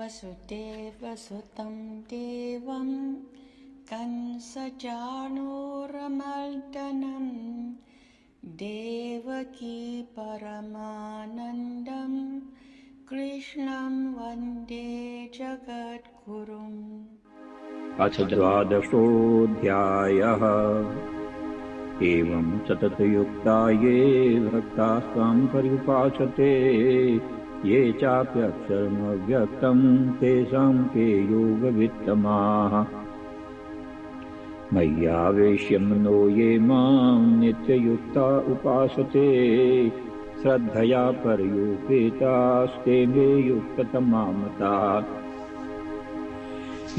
वसुदेवसुतं देवं कंसचाणूरमर्दनं देवकी परमानन्दं कृष्णं वन्दे जगद्गुरुम्। अथ द्वादशोऽध्यायः। एवं सततयुक्ता ये भक्ताः स्वां पर्युपासते ये चाप्यक्षरमव्यक्तं तेषां के योगवित्तमाः। मय्यावेश्य मनो ये मां नित्ययुक्ता उपासते श्रद्धया पर्युपेतास्ते मे युक्ततमा मताः।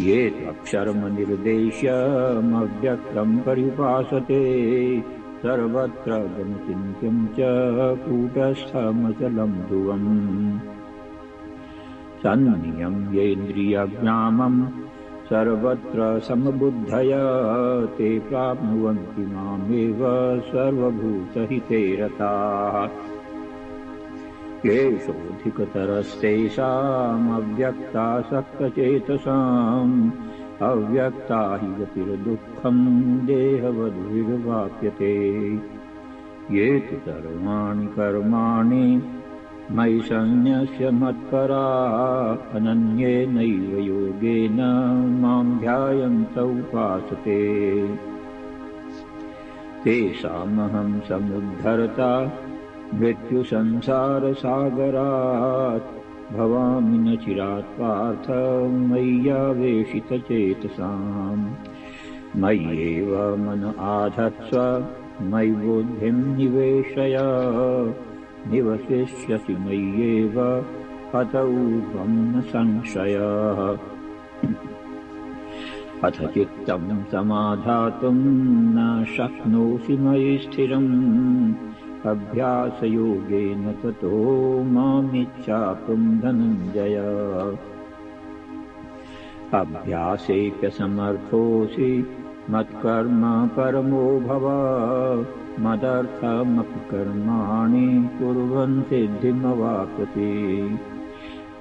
ये त्वक्षरमनिर्देश्यमव्यक्तं पर्युपासते सर्वत्र गमचिन्त्यं च कूटस्थमचलं ध्रुवम्। सन्नियम्येन्द्रियग्रामं सर्वत्र समबुद्धया ते प्राप्नुवन्ति मामेव सर्वभूतहिते रताः। क्लेशोऽधिकतरस्तेषामव्यक्तासक्तचेतसाम् अव्यक्ता हि गतिर्दुःखं देहवद्भिर्वाप्यते। ये तु सर्वाणि कर्माणि मयि सन्न्यस्य मत्परा अनन्येनैव योगेन मां ध्यायन्त उपासते तेषामहं समुद्धरता मृत्युसंसारसागरात् भवामि न चिरात् पार्थ मय्यावेशितचेतसाम्। मय्येव मन आधत्स्व मयि बुद्धिं निवेशय निवसिष्यसि मय्येव अत ऊर्ध्वं न संशयः। अथ चित्तं समाधातुं न शक्नोषि मयि स्थिरम् अभ्यासयोगेन ततो मामिच्छाप्तुं धनञ्जय। अभ्यासेऽप्यसमर्थोऽसि मत्कर्म परमो भव मदर्थमपि कर्माणि कुर्वन् सिद्धिमवाप्स्यसि।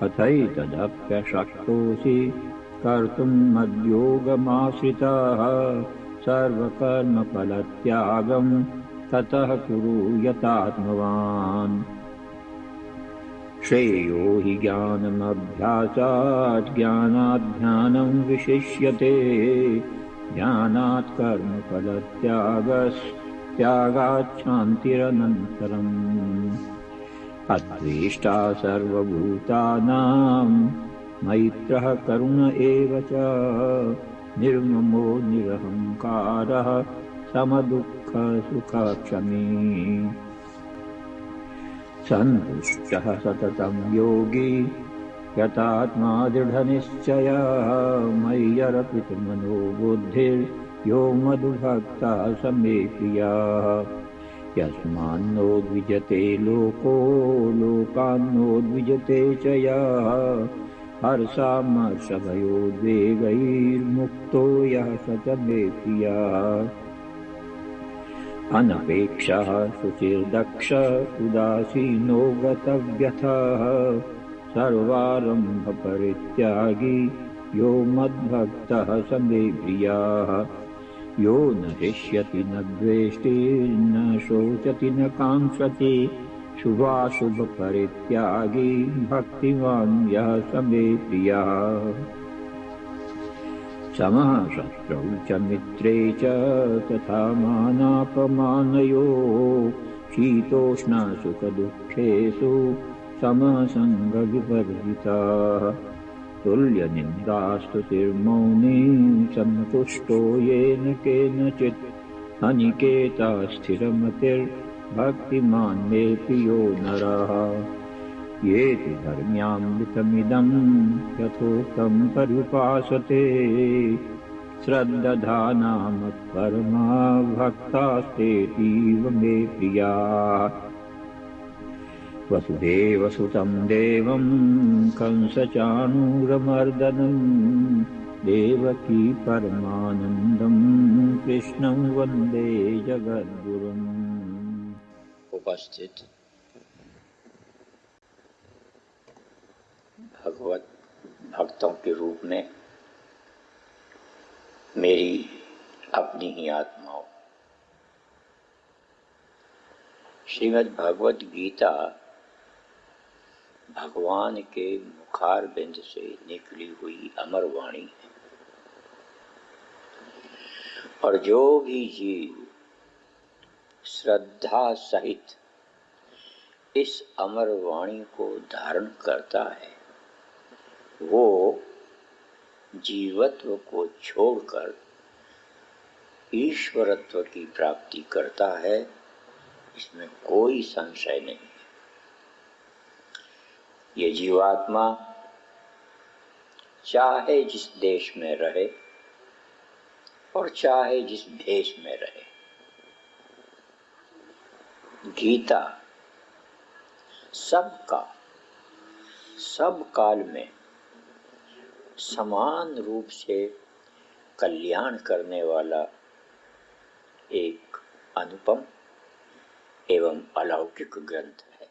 अथैतदप्यशक्तोऽसि कर्तुं मद्योगमाश्रितः सर्वकर्मफलत्यागं ततः कुरु यतात्मवान्। श्रेयो हि ज्ञानमभ्यासात् ज्ञानात् ध्यानं विशिष्यते ज्ञानात् कर्मफलत्यागात् शान्तिरनन्तरम्। अद्वेष्टा सर्वभूतानां मैत्रः करुण एव च निर्ममो निरहङ्कारः समदुःखसुखक्षमी। सन्तुष्टः सततं योगी यतात्मा दृढनिश्चयः मय्यर्पितमनो बुद्धिर्यो मद्भक्तः स मे प्रियः। यस्मान्नो द्विजते लोको लोकान्नो च यः हर्षामर्षभयोद्वेगैर्मुक्तो यः स च मे प्रियः। अनपेक्षः शुचिर्दक्ष उदासीनो गतव्यथः सर्वारम्भपरित्यागी यो मद्भक्तः स मे प्रियः। यो न हृष्यति न द्वेष्टि न शोचति न काङ्क्षति शुभाशुभपरित्यागी भक्तिमान् यः स मे प्रियः। समः शत्रौ च मित्रे च तथा मानापमानयोः शीतोष्णसुखदुःखेषु समः सङ्गविवर्जितः। तुल्यनिन्दास्तुतिर्मौनी सन्तुष्टो येन केनचित् अनिकेतः स्थिरमतिर्भक्तिमान् मे प्रियो नरः। ये तु धर्म्यामृतमिदं यथोक्तं पर्युपासते श्रद्दधाना मत्परमा भक्तास्तेतीव मे प्रियाः। वसुदेवसुतं देवं कंसचाणूरमर्दनं देवकी परमानन्दं कृष्णं वन्दे जगद्गुरुम्। उपस्थित भगवत भक्तों के रूप में मेरी अपनी ही आत्माओं। श्रीमद् भगवद गीता भगवान के मुखारबिंद से निकली हुई अमर वाणी है, और जो भी जीव श्रद्धा सहित इस अमर वाणी को धारण करता है, वो जीवत्व को छोड़कर ईश्वरत्व की प्राप्ति करता है, इसमें कोई संशय नहीं है। ये जीवात्मा चाहे जिस देश में रहे और चाहे जिस भेष में रहे, गीता सबका सब काल में समान रूप से कल्याण करने वाला एक अनुपम एवं अलौकिक ग्रंथ है।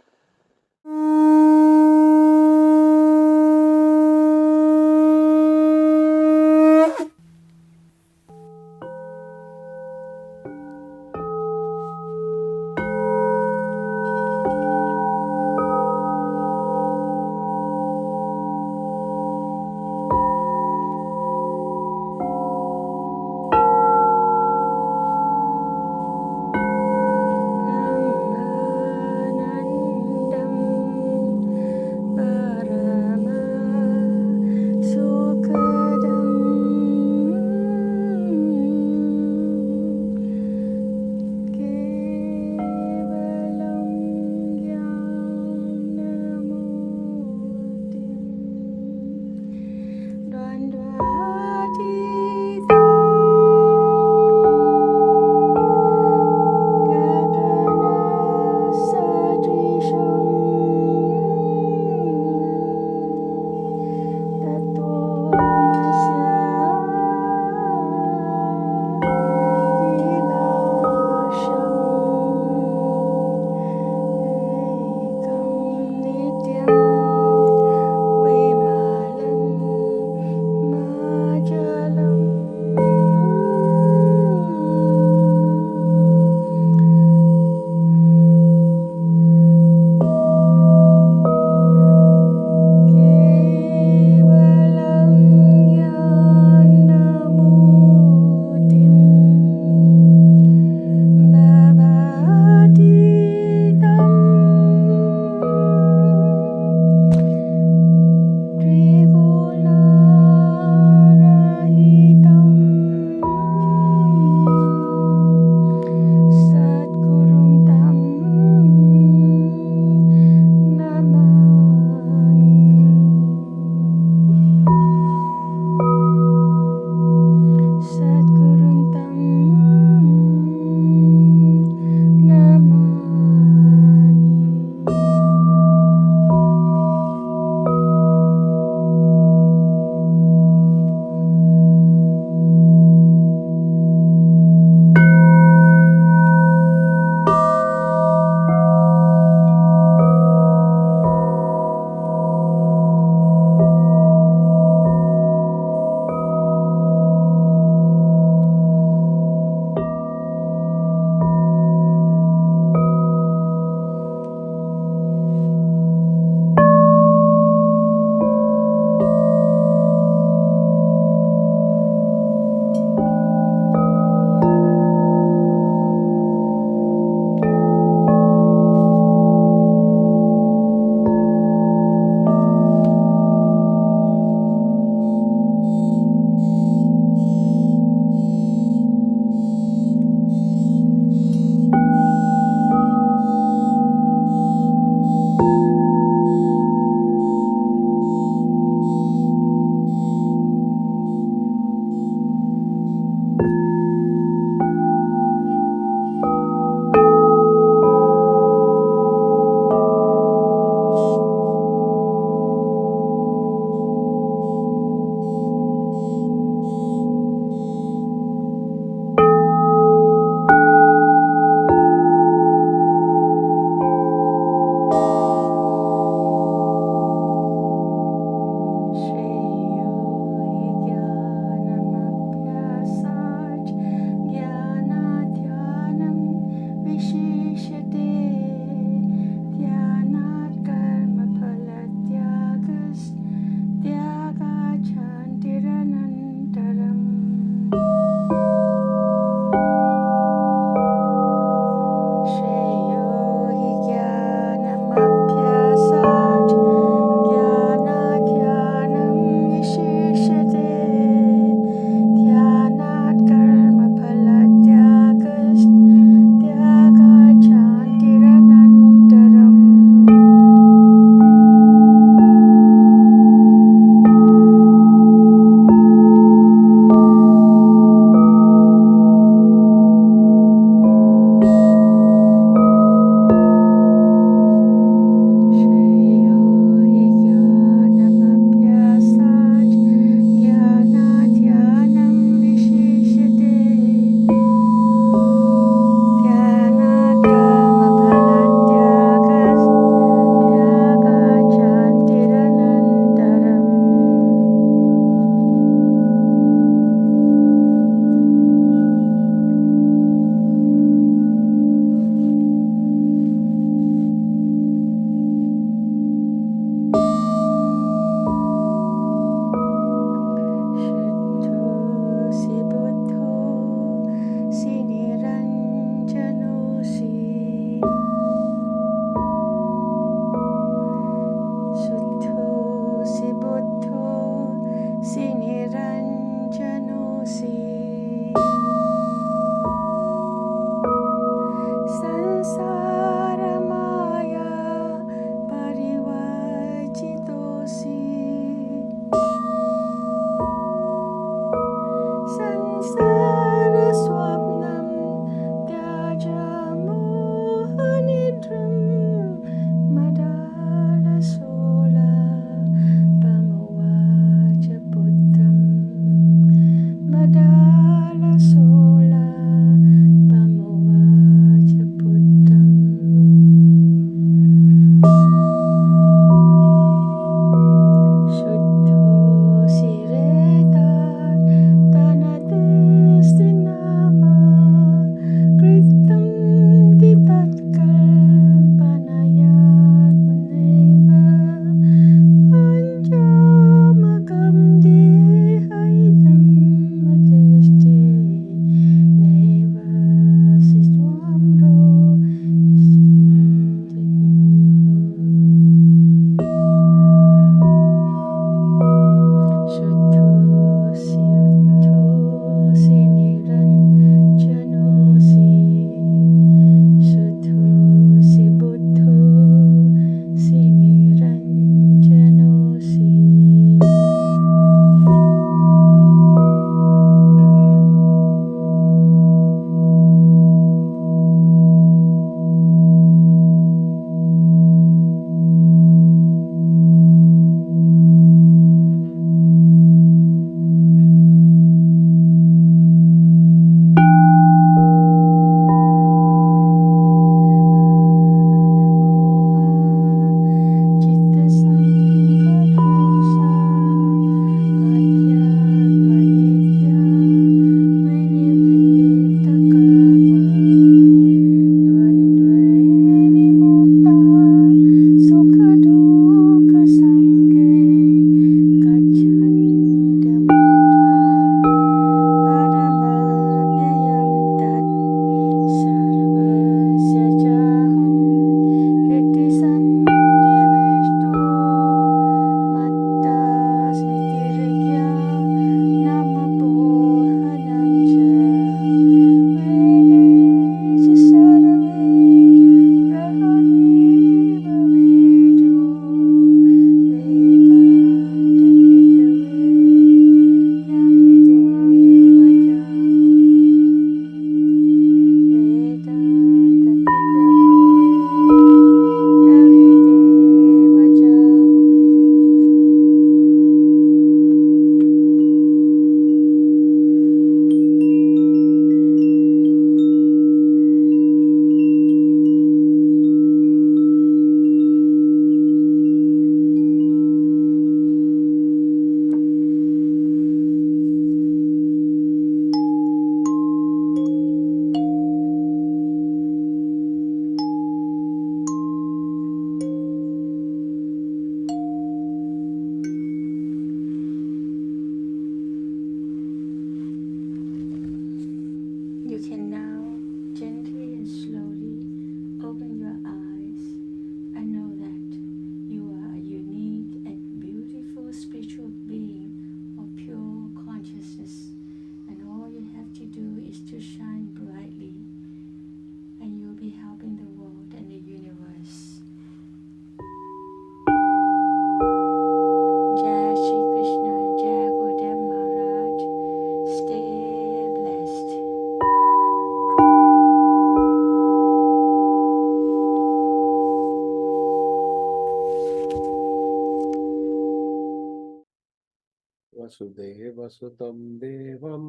वसुदेवसुतं देवं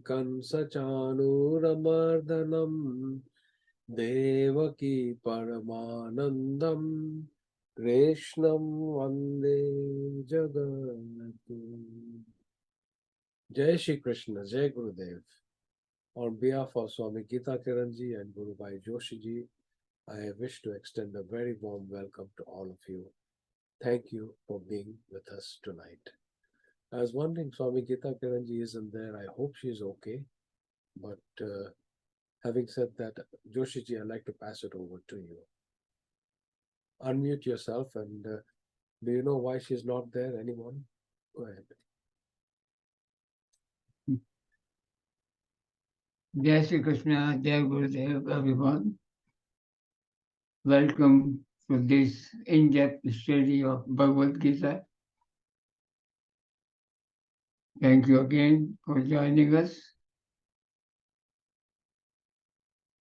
कंसचाणूरमर्दनं देवकी परमानन्दं कृष्णं वन्दे जगन्नाथं। जय श्री कृष्ण, जय गुरुदेव। On behalf of Swami Geeta Kiran ji and Guru Bhai Joshi ji, I wish to extend a very warm welcome to all of you. Thank you for being with us tonight. I was wondering, Swami Geeta Kiran ji isn't there. I hope she's okay. But having said that, Joshi ji, I'd like to pass it over to you. Unmute yourself and do you know why she's not there? Anyone? Go ahead. Jai Shri Krishna, Jai Gurudev, everyone. Welcome to this in-depth study of Bhagavad Gita. Thank you again for joining us.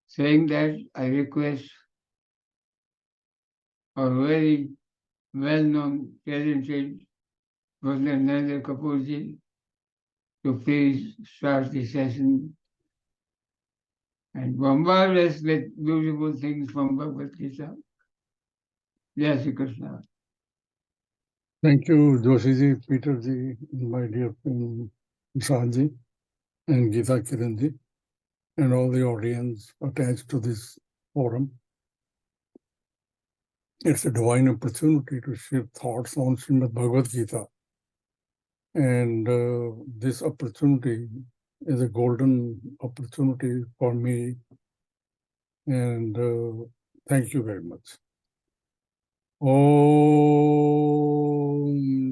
Saying that, I request our very well-known, talented Brother Narendra Kapoorji to please start the session and bombard us with beautiful things from Bhagavad Gita. Jai Shri Krishna. Thank you, Joshi ji, Peter ji, my dear friend Vishal ji, and Geeta Kiran ji, and all the audience attached to this forum. It's a divine opportunity to share thoughts on Srimad Bhagavad Gita. And this opportunity is a golden opportunity for me. And thank you very much. Om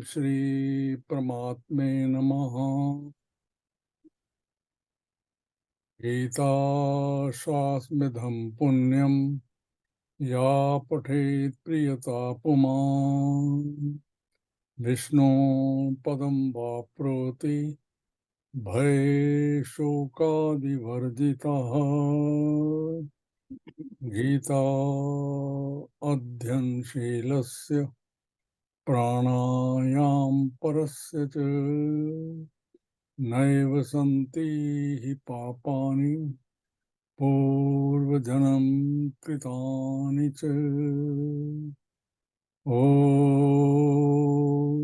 Shri Paramatme Namaha. Gita Shasmidham Punyam Ya Pathet Priyata Puman Vishnu Padam Vaproti Bhai Shokadi Varjitaha Gita Adhyan Shilasya Pranayam Parasya Cha Naiva Santi Hi Papani Purvajanam Kritani Cha Om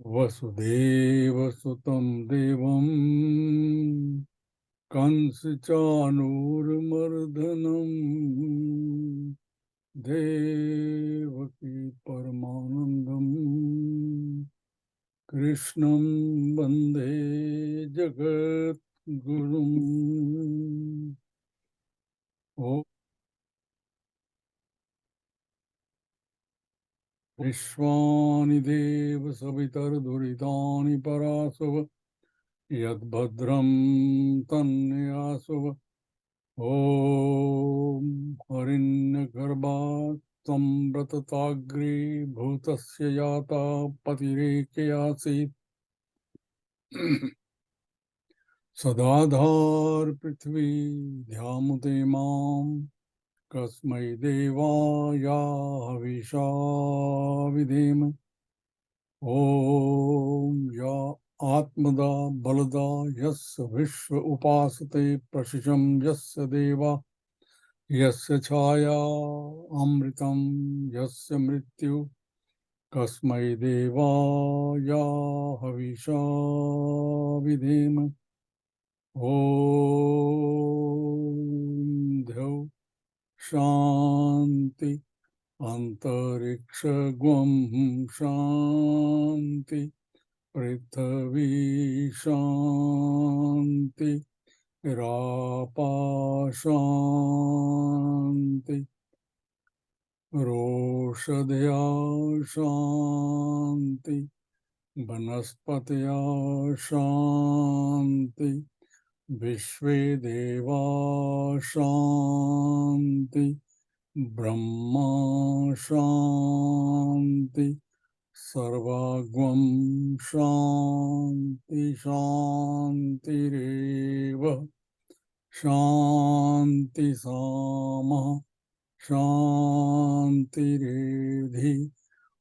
Vasudeva Sutam Devam Kansichanurmardhanam Devaki Paramanandam Krishnam Vande Jagat Gurum. Om Vishwani Deva Savitar Duritani Parasava Yadbhadram Tanyasava Om Harinyagarbha Sambratatagri Bhutasya Yata Patirekeyasit Sadadhar Prithvi Dhyamute Mam Kasmai Devaya Havisha Vidhema Om Ya Atmada Balada Yasya Vishwa Upasate Prashisham Yasya Deva Yasya Chaya Amritam Yasya Mrityu Kasmai Devaya Havisha Vidhema Om Dhyav Shanti Antarikshagvam Shanti Prithvi Shanti Rapa Shanti Roshadya Shanti Vanaspatya Shanti Vishvedeva Shanti Brahma Shanti Sarvagvam Shanti Shanti Reva Shanti Sama Shanti Redhi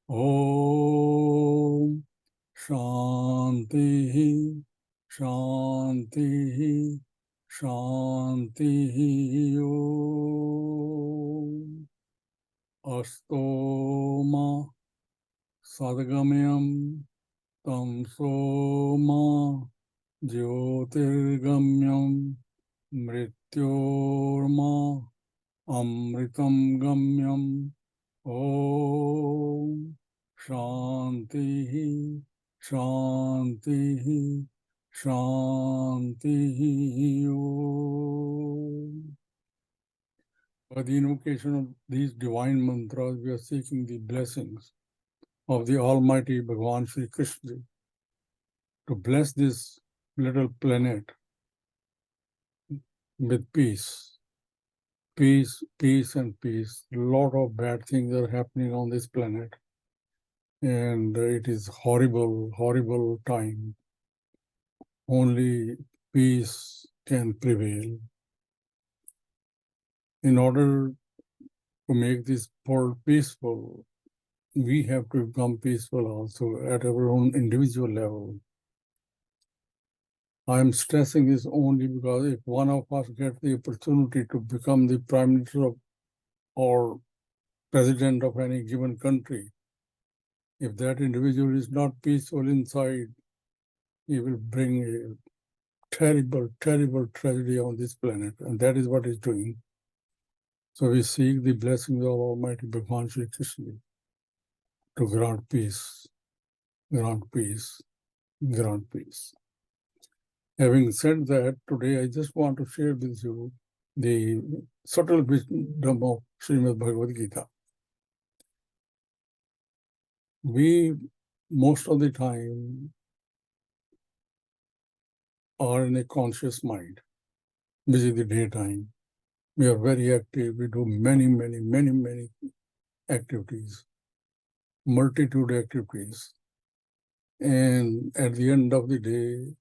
Om Shanti, Shanti, Shanti. Om. Astoma Sadgamyam Tamsoma Jyotirgamyam Mrityorma Amritam Gamyam. Om Shanti, Shanti, Shanti. Om. By the invocation of these divine mantras, we are seeking the blessings of the Almighty Bhagwan Sri Krishna to bless this little planet with peace. Peace, peace, and peace. A lot of bad things are happening on this planet. And it is horrible, horrible time. Only peace can prevail. In order to make this world peaceful, we have to become peaceful also at our own individual level. I'm stressing this only because if one of us gets the opportunity to become the prime minister of, or president of any given country, if that individual is not peaceful inside, he will bring a terrible, terrible tragedy on this planet. And that is what he's doing. So we seek the blessings of Almighty Bhagwan Sri Krishna to grant peace, grant peace, grant peace. Having said that, today I just want to share with you the subtle wisdom of Srimad Bhagavad Gita. We, most of the time, are in a conscious mind, which is the daytime. We are very active. We do many, many, many, many activities, multitude activities. And at the end of the day,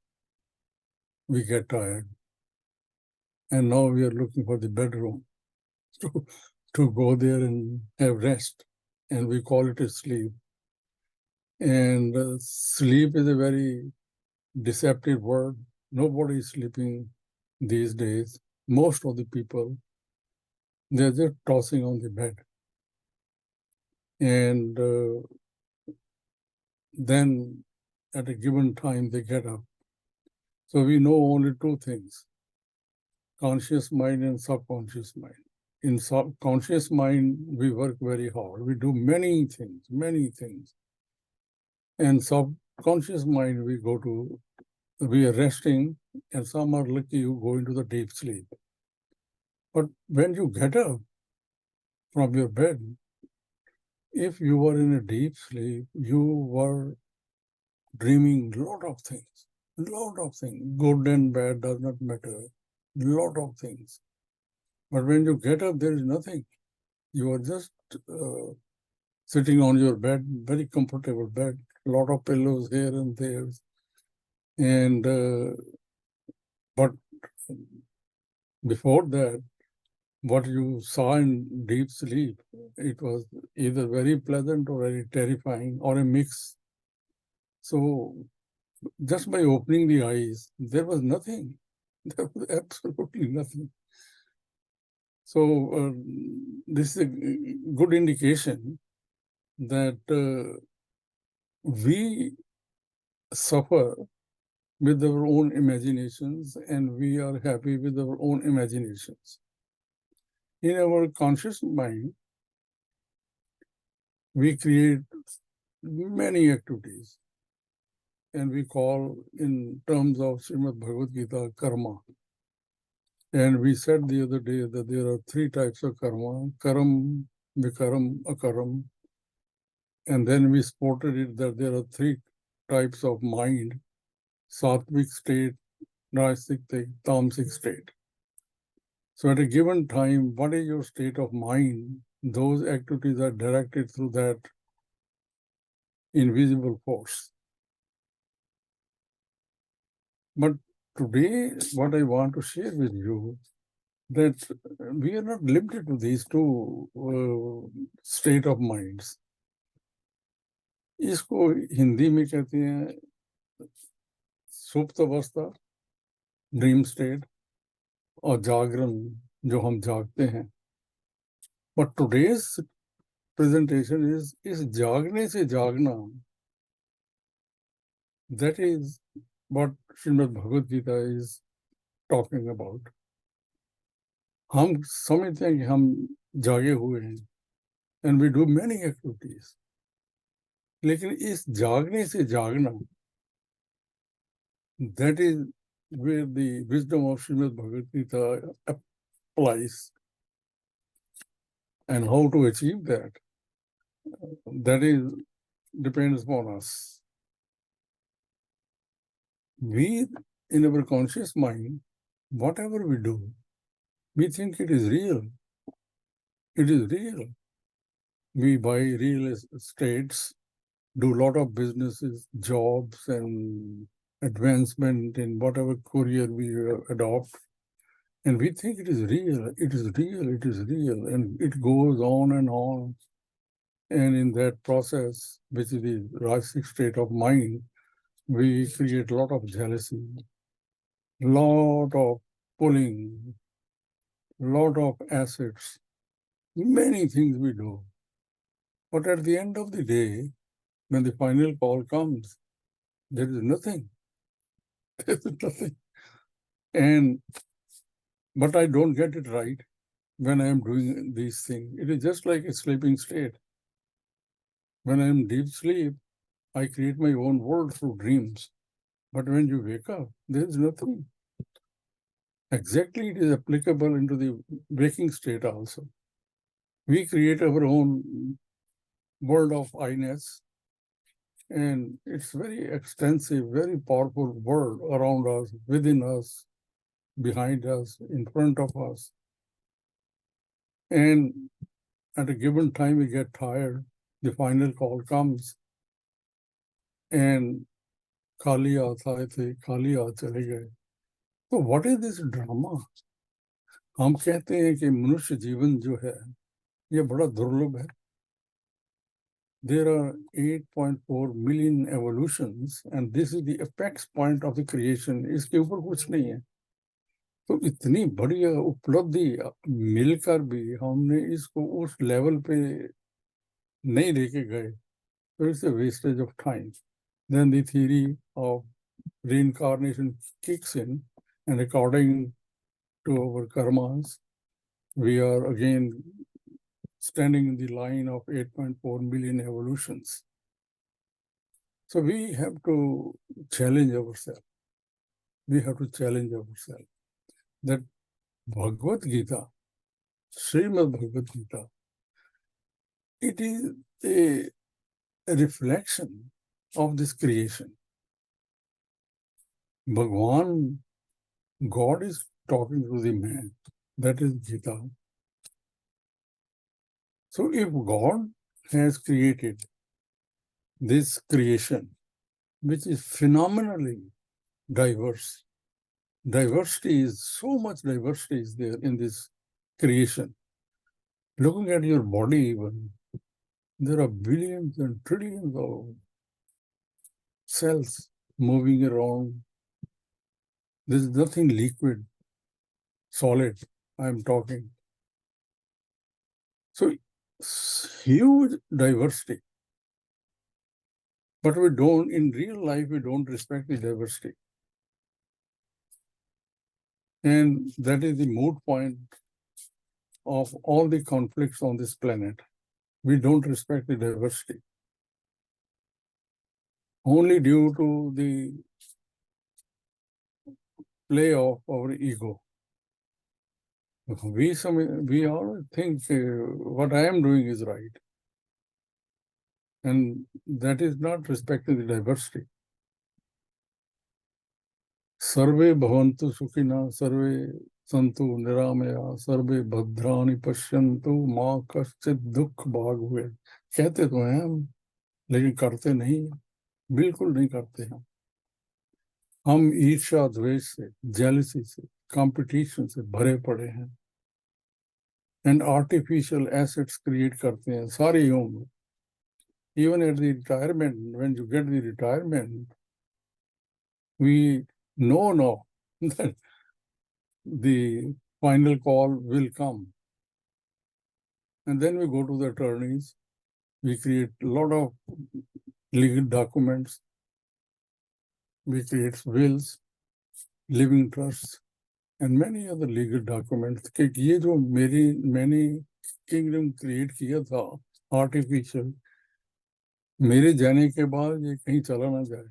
we get tired. And now we are looking for the bedroom to go there and have rest. And we call it a sleep. And sleep is a very deceptive word. Nobody is sleeping these days. Most of the people, they're just tossing on the bed. And then at a given time, they get up. So we know only two things, conscious mind and subconscious mind. In subconscious mind, we work very hard. We do many things, many things. And subconscious mind, we are resting, and some are lucky you go into the deep sleep. But when you get up from your bed, if you were in a deep sleep, you were dreaming lot of things, good and bad does not matter, lot of things. But when you get up, there is nothing. You are just sitting on your bed, very comfortable bed, lot of pillows here and there. And but before that, what you saw in deep sleep, it was either very pleasant or very terrifying or a mix. So just by opening the eyes, there was nothing. There was absolutely nothing. So this is a good indication that we suffer with our own imaginations and we are happy with our own imaginations. In our conscious mind, we create many activities and we call in terms of Srimad Bhagavad Gita karma. And we said the other day that there are three types of karma, karam, vikaram, akaram. And then we spotted it that there are three types of mind, sattvic state, rajasic state, tamasic state. So at a given time, what is your state of mind? Those activities are directed through that invisible force. But today, what I want to share with you, that we are not limited to these two state of minds. इसको हिंदी में कहते हैं सुप्त अवस्था, dream state, और जागरण जो हम जागते हैं. बट टुडेज प्रेजेंटेशन इस जागने से जागना, that is what Shrimad Bhagavad Gita is talking about. हम समझते हैं कि हम जागे हुए हैं and we do many activities, लेकिन इस जागने से जागना, that is where the wisdom of Srimad Bhagavad Gita applies. And how to achieve that, that is depends upon us. We, in our conscious mind, whatever we do, we think it is real. It is real. We buy real estates, do a lot of businesses, jobs, and advancement in whatever career we adopt. And we think it is real, it is real, it is real. And it goes on and on. And in that process, which is the rasic state of mind, we create a lot of jealousy, lot of pulling, lot of assets, many things we do. But at the end of the day, when the final call comes, there is nothing. There is nothing. But I don't get it right when I am doing these things. It is just like a sleeping state. When I am deep sleep, I create my own world through dreams. But when you wake up, there is nothing. Exactly, it is applicable into the waking state also. We create our own world of I-ness, and it's very extensive, very powerful world around us, within us, behind us, in front of us. And at a given time, we get tired, the final call comes, and खाली आए थे, खाली आ चले गए. So what is this drama? हम कहते हैं कि मनुष्य जीवन जो है ये बड़ा दुर्लभ है. There are 8.4 million evolutions and this is the apex point of the creation. इसके ऊपर कुछ नहीं है. तो इतनी बढ़िया उपलब्धि मिलकर भी हमने इसको उस लेवल पे नहीं लेके गए. So it's a wastage of time. Then the theory of reincarnation kicks in, and according to our karmas, we are again standing in the line of 8.4 million evolutions. So we have to challenge ourselves. We have to challenge ourselves that Bhagavad Gita, Srimad Bhagavad Gita, it is a reflection of this creation. Bhagwan, God is talking to the man. That is Gita. So if God has created this creation, which is phenomenally diverse, diversity is so much diversity is there in this creation. Looking at your body even, there are billions and trillions of cells moving around. There's nothing liquid, solid, I'm talking. So huge diversity. But we don't, in real life, we don't respect the diversity. And that is the moot point of all the conflicts on this planet. We don't respect the diversity. Only due to the play of our ego. We all think what I am doing is right. And that is not respecting the diversity. Sarve bhavantu sukhina, sarve santu niramaya, sarve bhadrani pashyantu, ma kaschit dukh bhag huye. कहते तो हैं हम, लेकिन करते नहीं, बिल्कुल नहीं करते हैं. हम ईर्ष्या, द्वेष से, जेलसी से, कंपटीशन से भरे पड़े हैं. एंड आर्टिफिशियल एसेट्स क्रिएट करते हैं सारी उम्र. Even at the retirement, when you get the retirement, we know now that the final call will come. And then we go to the attorneys. We create a lot of legal documents. We create wills, living trusts, and many other legal documents. कि ये जो मैंने kingdom create किया था artificial, मेरे जाने के बाद ये कहीं चला ना जाए.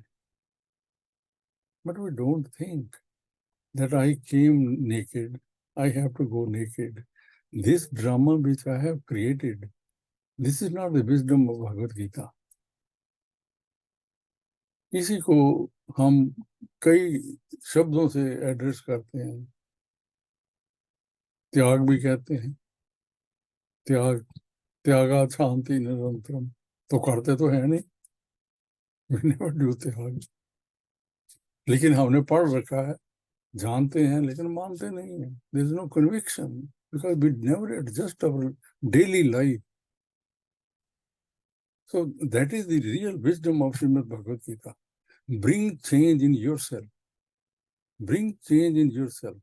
But we don't think that I came naked, I have to go naked. This drama which I have created, this is not the wisdom of Bhagavad Gita. इसी को हम कई शब्दों से एड्रेस करते हैं. त्याग भी कहते हैं. त्यागा शांति निरंतरम. तो करते तो है नहीं. We never do त्याग. लेकिन हमने पढ़ रखा है, जानते हैं, लेकिन मानते नहीं हैं. There is no conviction because we never adjust our daily life. So that is the real wisdom of Srimad Bhagavad Gita. Bring change in yourself. Bring change in yourself.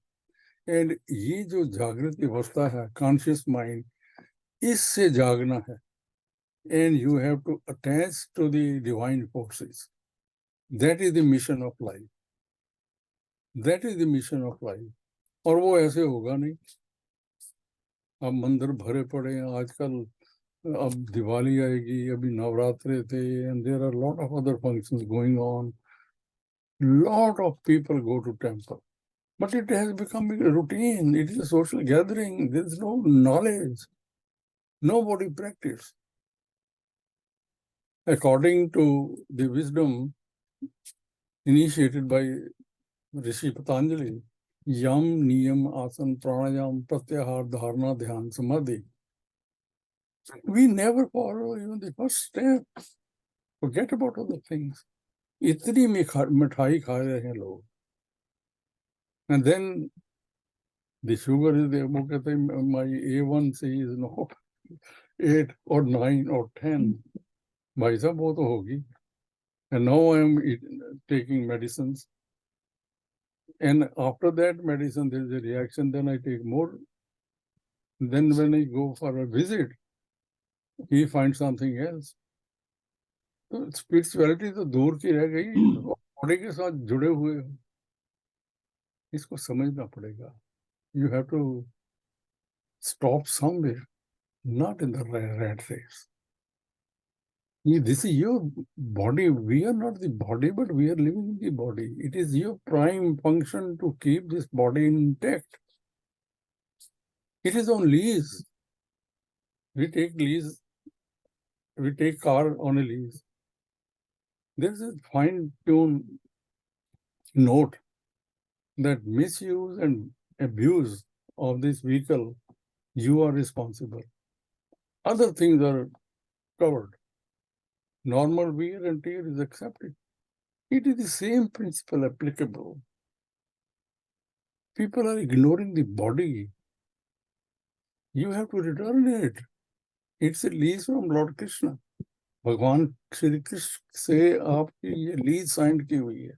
And ये जो जागृत अवस्था है, conscious mind, इससे जागना है. And you have to attach to the divine forces. That is the mission of life. That is the mission of life. और वो ऐसे होगा नहीं. अब मंदिर भरे पड़े हैं आजकल. अब दिवाली आएगी, अभी नवरात्रे थे, and there are a lot of other functions going on. Lot of people go to temple, but it has become a routine. It is a social gathering. There is no knowledge. Nobody practice. According to the wisdom initiated by Rishi Patanjali, Yam, Niyam, Asan, Pranayam, Pratyahar, Dharana, Dhyan, Samadhi. We never follow even the first step. Forget about other things. इतनी मिठाई खा रहे हैं लोग. And then the sugar is there. वो कहते हैं my A1C is not 8 or 9 or 10. भाई साहब वो तो होगी. And now I am taking medicines. And after that medicine there is a reaction. Then I take more. Then when I go for a visit, he finds something else. तो spirituality तो दूर की रह गई, बॉडी के साथ जुड़े हुए हो. इसको समझना पड़ेगा. You have to stop somewhere, not in the rat race. This is your body. We are not the body, but we are living in the body. It is your prime function to keep this body intact. It is on lease. We take lease. We take car on a lease. There is a fine-tuned note that misuse and abuse of this vehicle, you are responsible. Other things are covered. Normal wear and tear is accepted. It is the same principle applicable. People are ignoring the body. You have to return it. It's a lease from Lord Krishna. भगवान श्री कृष्ण से आपकी ये lease sign की हुई है.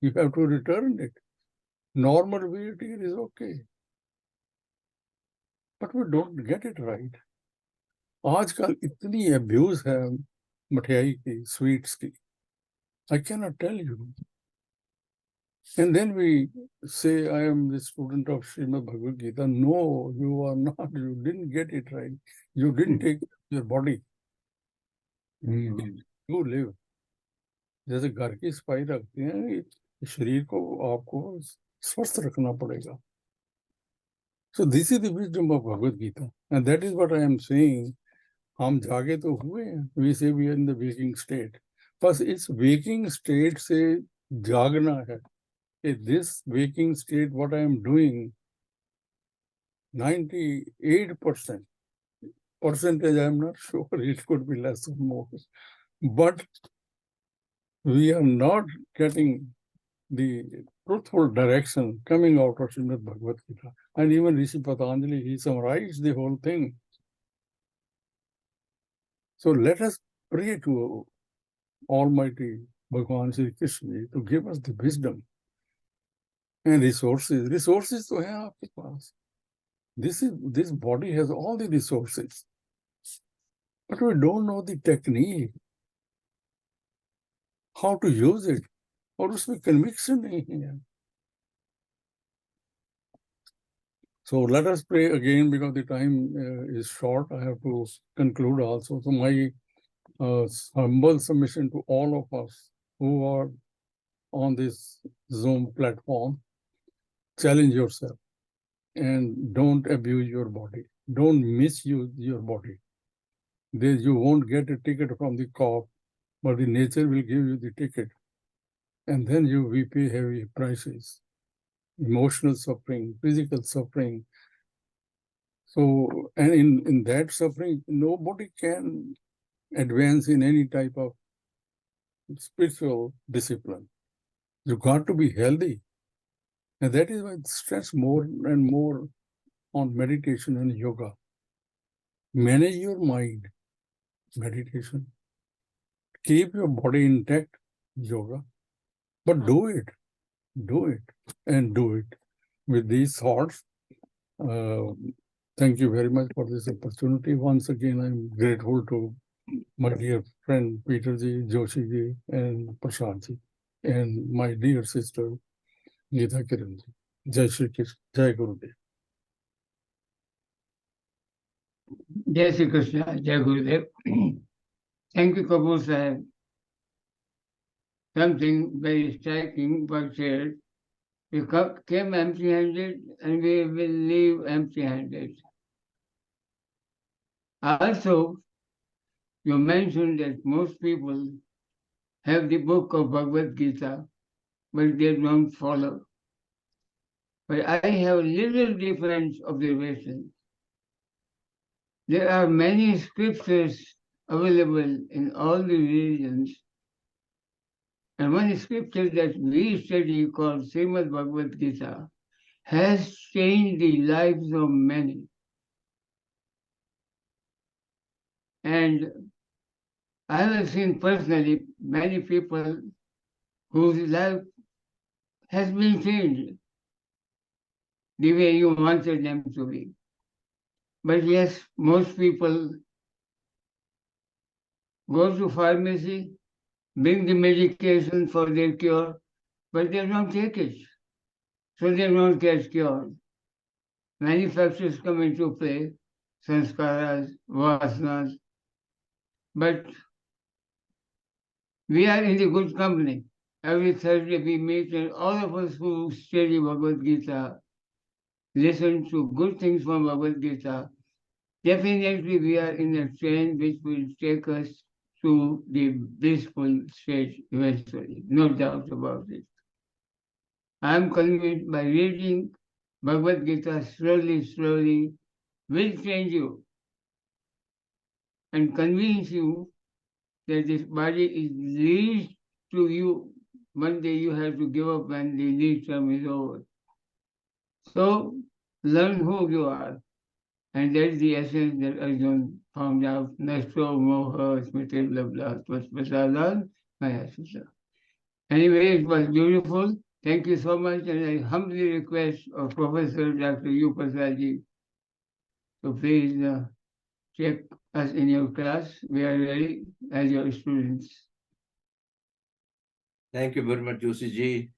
You have to return it. Normal wear tear is okay. But we don't get it right. आजकल इतनी abuse है मिठाई की, स्वीट्स की. I cannot tell you. And then we say, I am the student of Srimad Bhagavad Gita. No, you are not. You didn't get it right. You didn't take your body. You live. जैसे घर की सफाई रखते हैं, शरीर को आपको स्वस्थ रखना पड़ेगा. So this is the wisdom of Bhagavad Gita. And that is what I am saying. हम जागे तो हुए हैं. We say we are in the waking state. बस इस waking state से जागना है. This waking state, what I am doing, 98% percentage, I am not sure, it could be less or more. But we are not getting the truthful direction coming out of Srimad Bhagavad Gita. And even Rishi Patanjali, he summarized the whole thing. So let us pray to Almighty Bhagwan Sri Krishna to give us the wisdom and resources. Resources तो हैं आपके पास. This body has all the resources, but we don't know the technique, how to use it, और उसमें conviction नहीं है. So let us pray again because the time is short. I have to conclude also. So my humble submission to all of us who are on this Zoom platform, challenge yourself and don't abuse your body. Don't misuse your body. You won't get a ticket from the cop, but the nature will give you the ticket. And then you will pay heavy prices, emotional suffering, physical suffering. So, and in that suffering, nobody can advance in any type of spiritual discipline. You got to be healthy. And that is why I stress more and more on meditation and yoga. Manage your mind, meditation. Keep your body intact, yoga. But do it, and do it. With these thoughts, thank you very much for this opportunity. Once again, I'm grateful to my dear friend Peter ji, Joshi ji, and Prashant ji, and my dear sister Geeta Kiran ji. Jai Shri Krishna, Jai Gurudev. Jai Shri Krishna, Jai Gurudev. Thank you, Kabul Sahib. Something very striking was shared. We came empty-handed and we will leave empty-handed. Also, you mentioned that most people have the book of Bhagavad Gita, but they don't follow. But I have a little different observation. There are many scriptures available in all the religions, and one scripture that we study called Srimad Bhagavad Gita has changed the lives of many. And I have seen personally many people whose life has been changed the way you wanted them to be. But yes, most people go to pharmacy, bring the medication for their cure, but they don't take it. So they don't get cured. Many factors come into play, sanskaras, vasanas, but we are in the good company. Every Thursday we meet, and all of us who study Bhagavad Gita, listen to good things from Bhagavad Gita. Definitely we are in a train which will take us to the blissful state eventually, no doubt about it. I am convinced by reading Bhagavad Gita slowly will change you and convince you that this body is leased to you. One day you have to give up when the lease term is over. So learn who you are. And that's the essence that Arjuna found out. Nashto moha smriti blabla tvaspasala mayasisa. Anyway, it was beautiful. Thank you so much. And I humbly request of Professor Dr. U. Prasadji to please check us in your class. We are ready as your students. Thank you very much, Joshi ji.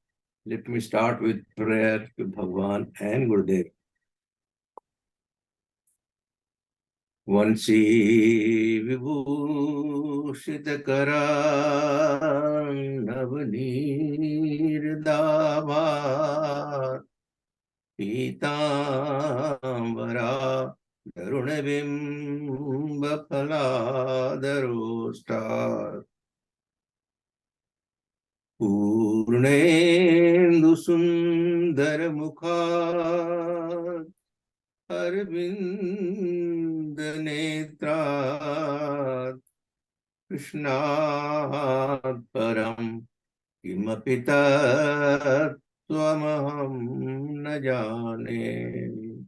Let me start with prayer to Bhagwan and Gurudev. Vansi vibhushita karan navnirdava pitambara darunabimba phaladharosta Purnendu sundara mukha Arvind netra Krishnat param kimapita swamaham na jane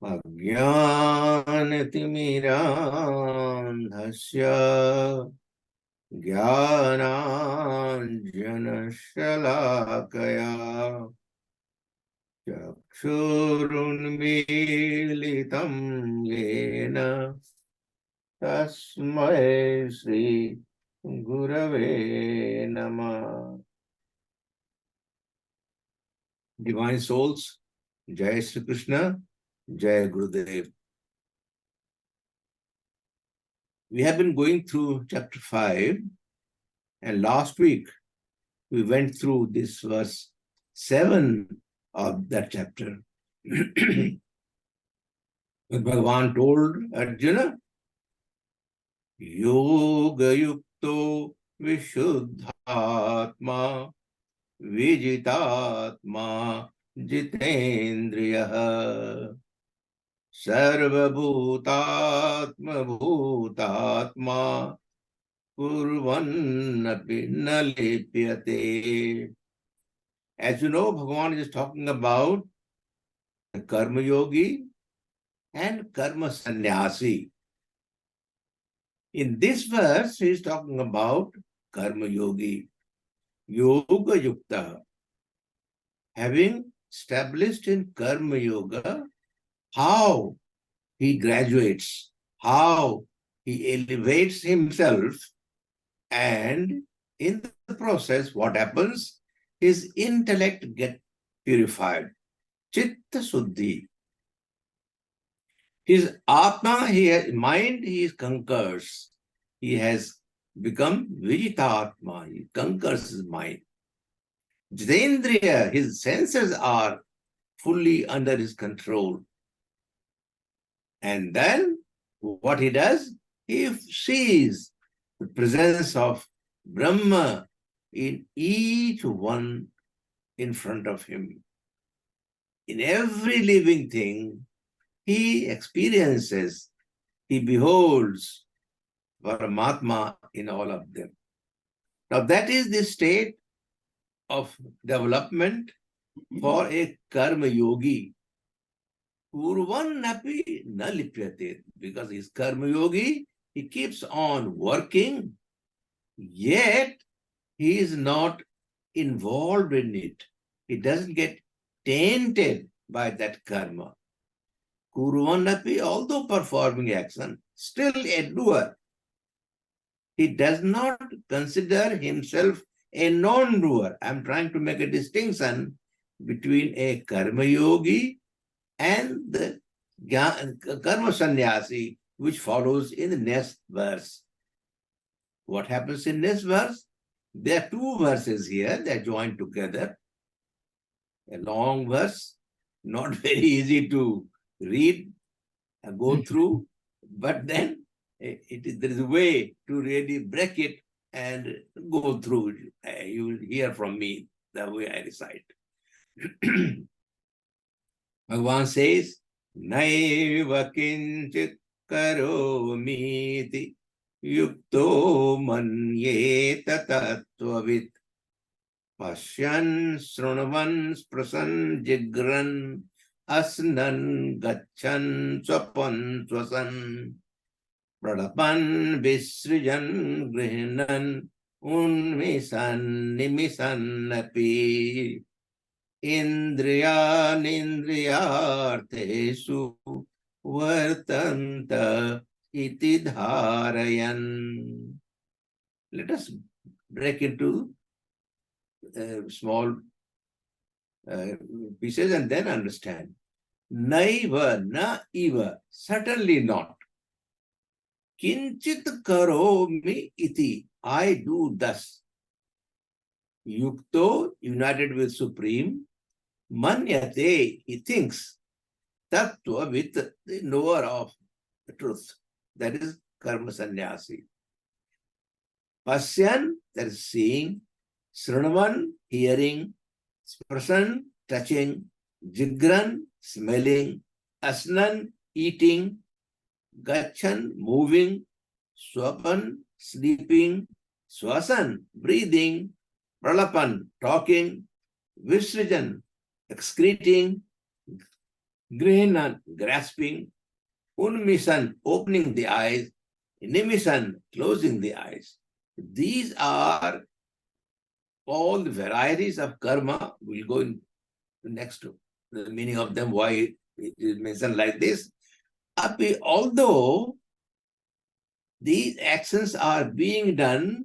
अज्ञानतिमिरान्धस्य ज्ञानाञ्जनशलाकया चक्षुरुन्मीलितं येन तस्मै श्री गुरवे नमः. Divine souls, Jai Shri Krishna, Jai Gurudev. We have been going through chapter 5, and last week we went through this verse 7 of that chapter. Bhagwan told Arjuna, Yoga Yukto Vishuddhatma Vijitatma Jitendriya Sarvabhutatma Bhutatma Purvannapi Nalipyate. As you know, Bhagavan is talking about the Karma Yogi and Karma Sannyasi. In this verse, he is talking about Karma Yogi, Yoga Yukta. Having established in Karma Yoga, how he graduates, how he elevates himself, and in the process, what happens? His intellect gets purified. Chitta Suddhi. His Atma, mind, he conquers. He has become Vijitatma. He conquers his mind. Jitendriya, his senses are fully under his control. And then what he does? He sees the presence of Brahma in each one in front of him. In every living thing, he experiences, he beholds Paramatma in all of them. Now that is the state of development for a Karma Yogi. Purvannapi na lipyate. Because he's Karma Yogi, he keeps on working, yet he is not involved in it. He doesn't get tainted by that karma. Kurvanapi, although performing action, still a doer. He does not consider himself a non-doer. I'm trying to make a distinction between a karma yogi and the karma sannyasi, which follows in the next verse. What happens in this verse? There are two verses here, they're joined together. A long verse, not very easy to read, go through, but then there is a way to really break it and go through it. You will hear from me the way I recite. Bhagavan says, Naiva kinchit karomiti yukto manyeta tattvavit Pashyan srunavan sprasan jigran asnan gachan swapan swasan pradapan visrijan grihanan unmisan nimisan napi indriyanindriyartesu vartanta iti dharayan. Let us break into small pieces and then understand. Naiva, na eva, certainly not. Kinchit karomi iti, I do thus. Yukto, united with Supreme. Manyate, he thinks. Tattva, with the knower of the truth. That is karma sannyasi. Pasyan, that is seeing. Srunavan, hearing. Sprasan, touching. Jigran, smelling. Asnan, eating. Gachan, moving. Swapan, sleeping. Swasan, breathing. Pralapan, talking. Visrijan, excreting. Grihanan, grasping, Unmisan, opening the eyes, Nimisan, closing the eyes. These are all the varieties of karma. We'll go in the next to the meaning of them, why it is mentioned like this. Although these actions are being done,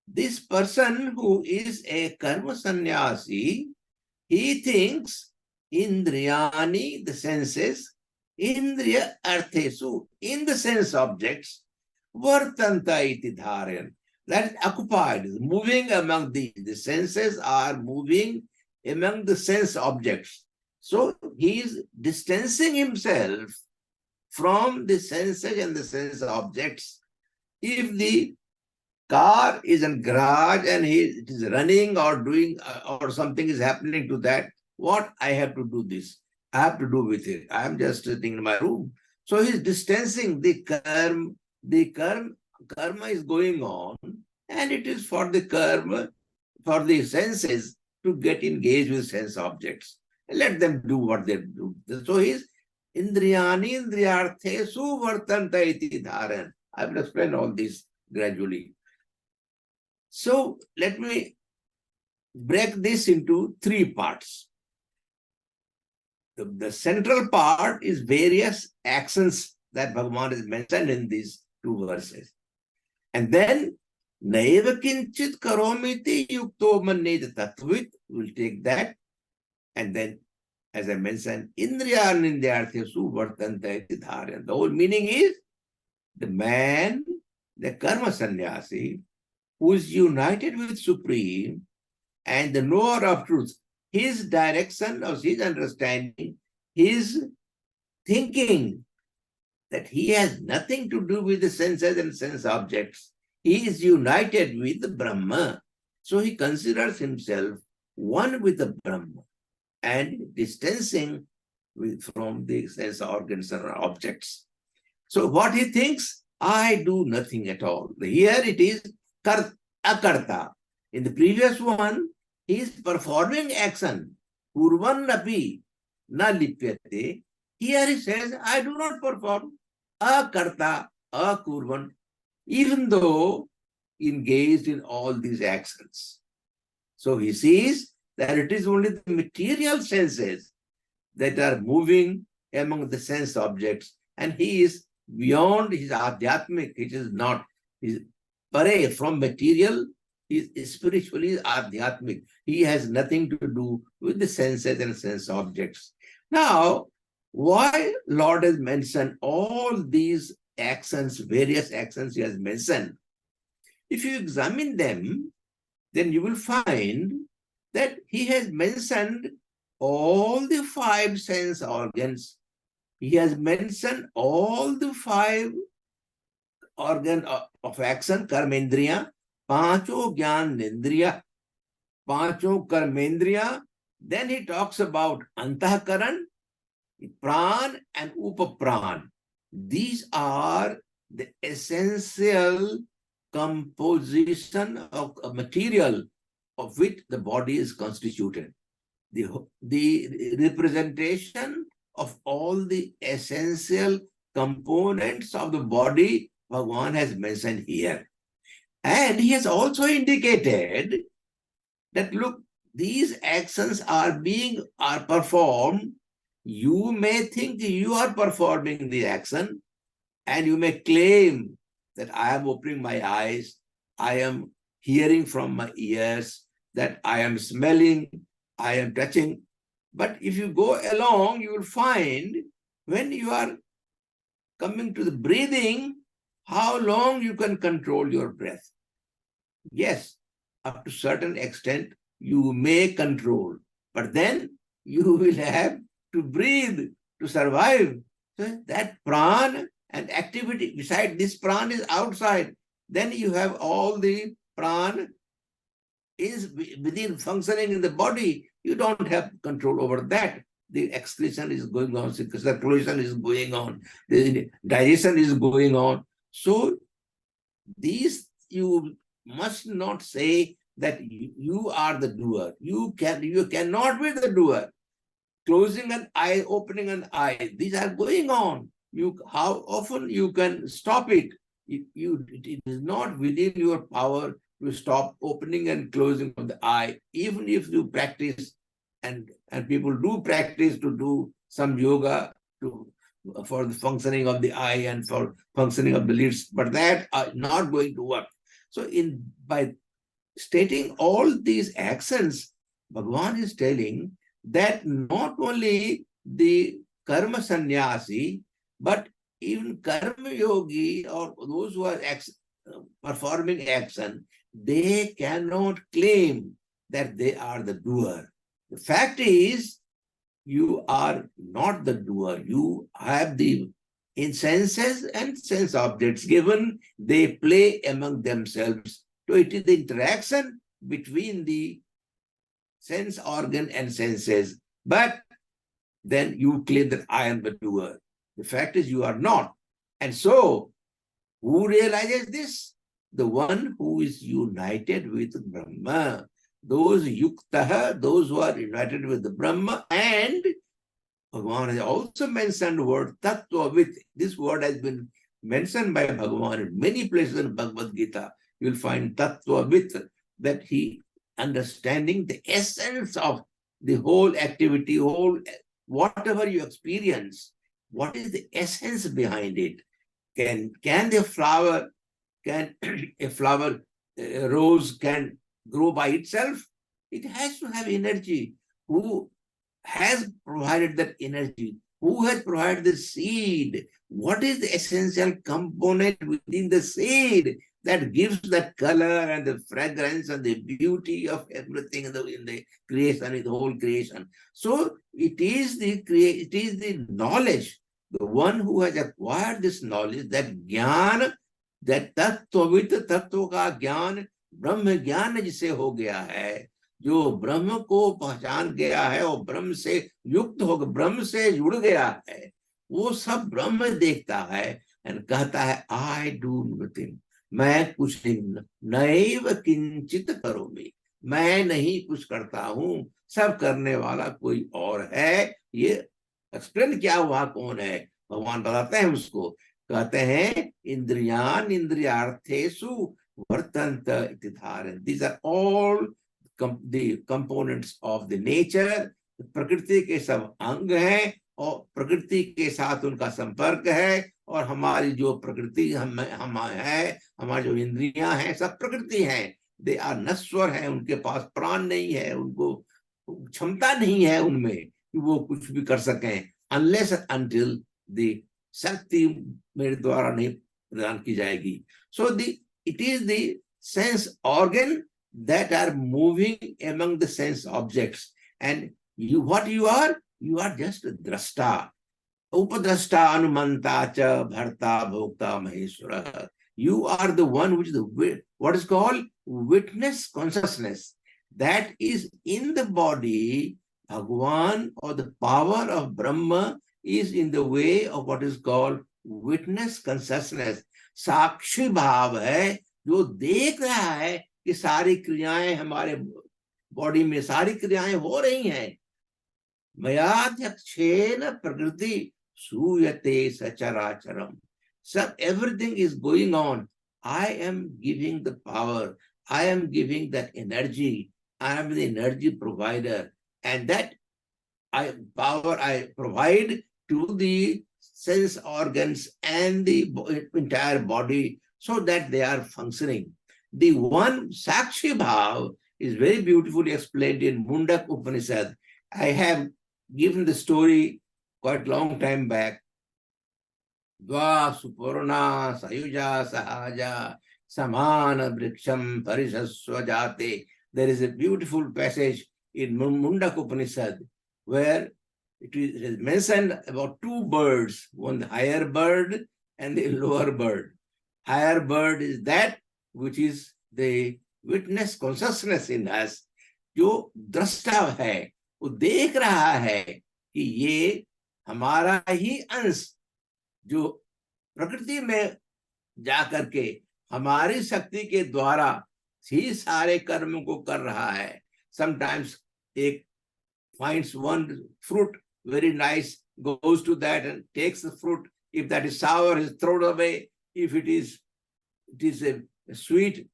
this person who is a karma sannyasi, he thinks indriyani, the senses, indriya arthesu, in the sense objects, vartanta iti dharayan, that is occupied, moving among the senses are moving among the sense objects. So he is distancing himself from the senses and the sense objects. If the car is in garage and it is running or doing or something is happening to that, what I have to do this? I have to do with it. I am just sitting in my room. So he's distancing the karma. The karma is going on, and it is for the karma, for the senses to get engaged with sense objects. Let them do what they do. So he's indriyani indriyarthesu vartanta iti dharan. I will explain all this gradually. So let me break this into three parts. The central part is various actions that Bhagavan has mentioned in these two verses. And then, Naiva kinchit karomiti yukto manned tattvit, we'll take that. And then, as I mentioned, indriyan indriyarthesu vartanta iti dharyan. The whole meaning is, the man, the karma sannyasi, who is united with Supreme and the knower of truth, his direction of his understanding, his thinking that he has nothing to do with the senses and sense objects. He is united with the Brahma. So he considers himself one with the Brahma and distancing from the sense organs and objects. So what he thinks, I do nothing at all. Here it is akarta. In the previous one, he is performing action. Kurvan api na lipyate. Here he says, I do not perform. Akarta, akurvan, even though engaged in all these actions. So he sees that it is only the material senses that are moving among the sense objects, and he is beyond his adhyatmic. It is not his pare from material. He is spiritually adhyatmic. He has nothing to do with the senses and sense objects. Now, why Lord has mentioned all these actions, various actions he has mentioned, if you examine them, then you will find that he has mentioned all the five sense organs. He has mentioned all the five organ of action, karmendriya, pancho jnanendriya, pancho karmendriya. Then he talks about antahkaran, pran and upapran. These are the essential composition of a material of which the body is constituted. The representation of all the essential components of the body Bhagavan has mentioned here. And he has also indicated that, look, these actions are performed. You may think you are performing the action, and you may claim that I am opening my eyes, I am hearing from my ears, that I am smelling, I am touching. But if you go along, you will find when you are coming to the breathing, how long you can control your breath. Yes, up to a certain extent, you may control, but then you will have to breathe to survive. So that pran and activity beside this pran is outside. Then you have all the pran is within functioning in the body. You don't have control over that. The excretion is going on, circulation is going on, the digestion is going on. So these, you must not say that you are the doer. You cannot be the doer. closing an eye, opening an eye. These are going on. How often you can stop it? It is not within your power to stop opening and closing of the eye, even if you practice, and people do practice to do some yoga for the functioning of the eye and for functioning of the lids, but that are not going to work. So by stating all these actions, Bhagwan is telling that not only the karma sannyasi, but even karma yogi or those who are performing action, they cannot claim that they are the doer. The fact is, you are not the doer. You have the senses and sense objects given. They play among themselves. So it is the interaction between the sense organ and senses. But then you claim that I am the doer. The fact is you are not. And so, who realizes this? The one who is united with Brahma. Those yuktaha, those who are united with the Brahma, and Bhagavan has also mentioned the word tattva with. This word has been mentioned by Bhagavan in many places in Bhagavad Gita. You'll find tattva with, that he understanding the essence of the whole activity, whatever you experience, what is the essence behind it? Can a rose can grow by itself? It has to have energy. Who has provided that energy? Who has provided the seed? What is the essential component within the seed that gives that color and the fragrance and the beauty of everything in the creation, in the whole creation? So it is the knowledge, the one who has acquired this knowledge, that jnana, that tattva का ज्ञान ब्रह्म ज्ञान जिसे हो गया है, जो ब्रह्म को पहचान गया है और ब्रह्म से युक्त हो, ब्रह्म से जुड़ गया है, वो सब ब्रह्म देखता है और कहता है आई डू नथिंग, मैं कुछ नहीं, नैव किंचित करोमि, मैं नहीं कुछ करता हूं, सब करने वाला कोई और है। ये एक्सप्लेन क्या हुआ, कौन है? भगवान बताते हैं उसको, कहते हैं इंद्रियान इंद्रियार्थेषु वर्तन्त इति धारयन्। These are all the components of the nature. प्रकृति के सब अंग हैं और प्रकृति के साथ उनका संपर्क है, और हमारी जो प्रकृति हम है, हमारी जो इंद्रियां हैं, सब प्रकृति हैं। दे आर नश्वर हैं, उनके पास प्राण नहीं है, उनको क्षमता नहीं है उनमें कि वो कुछ भी कर सकें, unless and until the शक्ति मेरे द्वारा नहीं प्रदान की जाएगी। So it is the sense organ that are moving among the sense objects, and what you are just a drashta, upadrashta anumanta cha bharta bhokta maheshwara. You are the one which is what is called witness consciousness, that is in the body. Bhagwan, or the power of Brahma, is in the way of what is called witness consciousness. साक्षी भाव है, जो देख रहा है कि सारी क्रियाएं हमारे बॉडी में, सारी क्रियाएं हो रही हैं। मयाध्यक्षेन प्रकृति सूयते सचराचरम। सब everything is going on. I am giving the power. I am giving that energy. I am the energy provider, and that power I provide to the sense organs and the entire body so that they are functioning. The one Sakshi Bhav is very beautifully explained in Mundak Upanishad. I have given the story quite a long time back. Dva supurna sayuja sahaja samana briksham parishasva jate. There is a beautiful passage in Mundak Upanishad where it is mentioned about two birds, one the higher bird and the lower bird. Higher bird is that which is the witness consciousness in us, जो दृष्टा है, वो देख रहा है कि ये हमारा ही अंश जो प्रकृति में जाकर के हमारी शक्ति के द्वारा ही सारे कर्म को कर रहा है। Sometimes एक finds one fruit very nice, goes to that and takes the fruit. If that is sour, is thrown away. If it is a sweet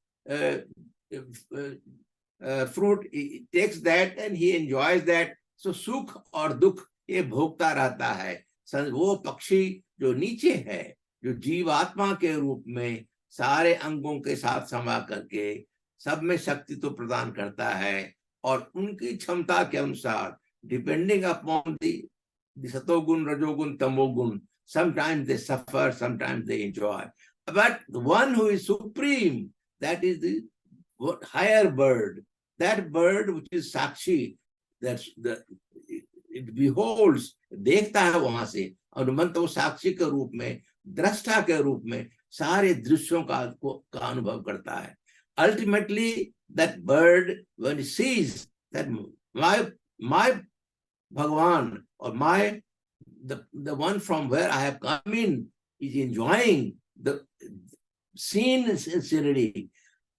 fruit, he takes that and he enjoys that. So सुख और दुख ये भोगता रहता है. वो पक्षी जो नीचे है, जो जीवात्मा के रूप में सारे अंगों के साथ समा करके सब में शक्ति तो प्रदान करता है, और उनकी क्षमता के अनुसार डिपेंडिंग अपॉन the सतोगुण, रजोगुण, तमोगुण, sometimes they suffer, sometimes they enjoy. But the one who is supreme, that is the higher bird, that bird which is Sakshi, that's it beholds, देखता है वहां से, और मन तो साक्षी के रूप में, दृष्टा के रूप में सारे दृश्यों का अनुभव करता है. Ultimately, that bird, when he sees that my Bhagwan, or the one from where I have come in is enjoying the scene sincerity,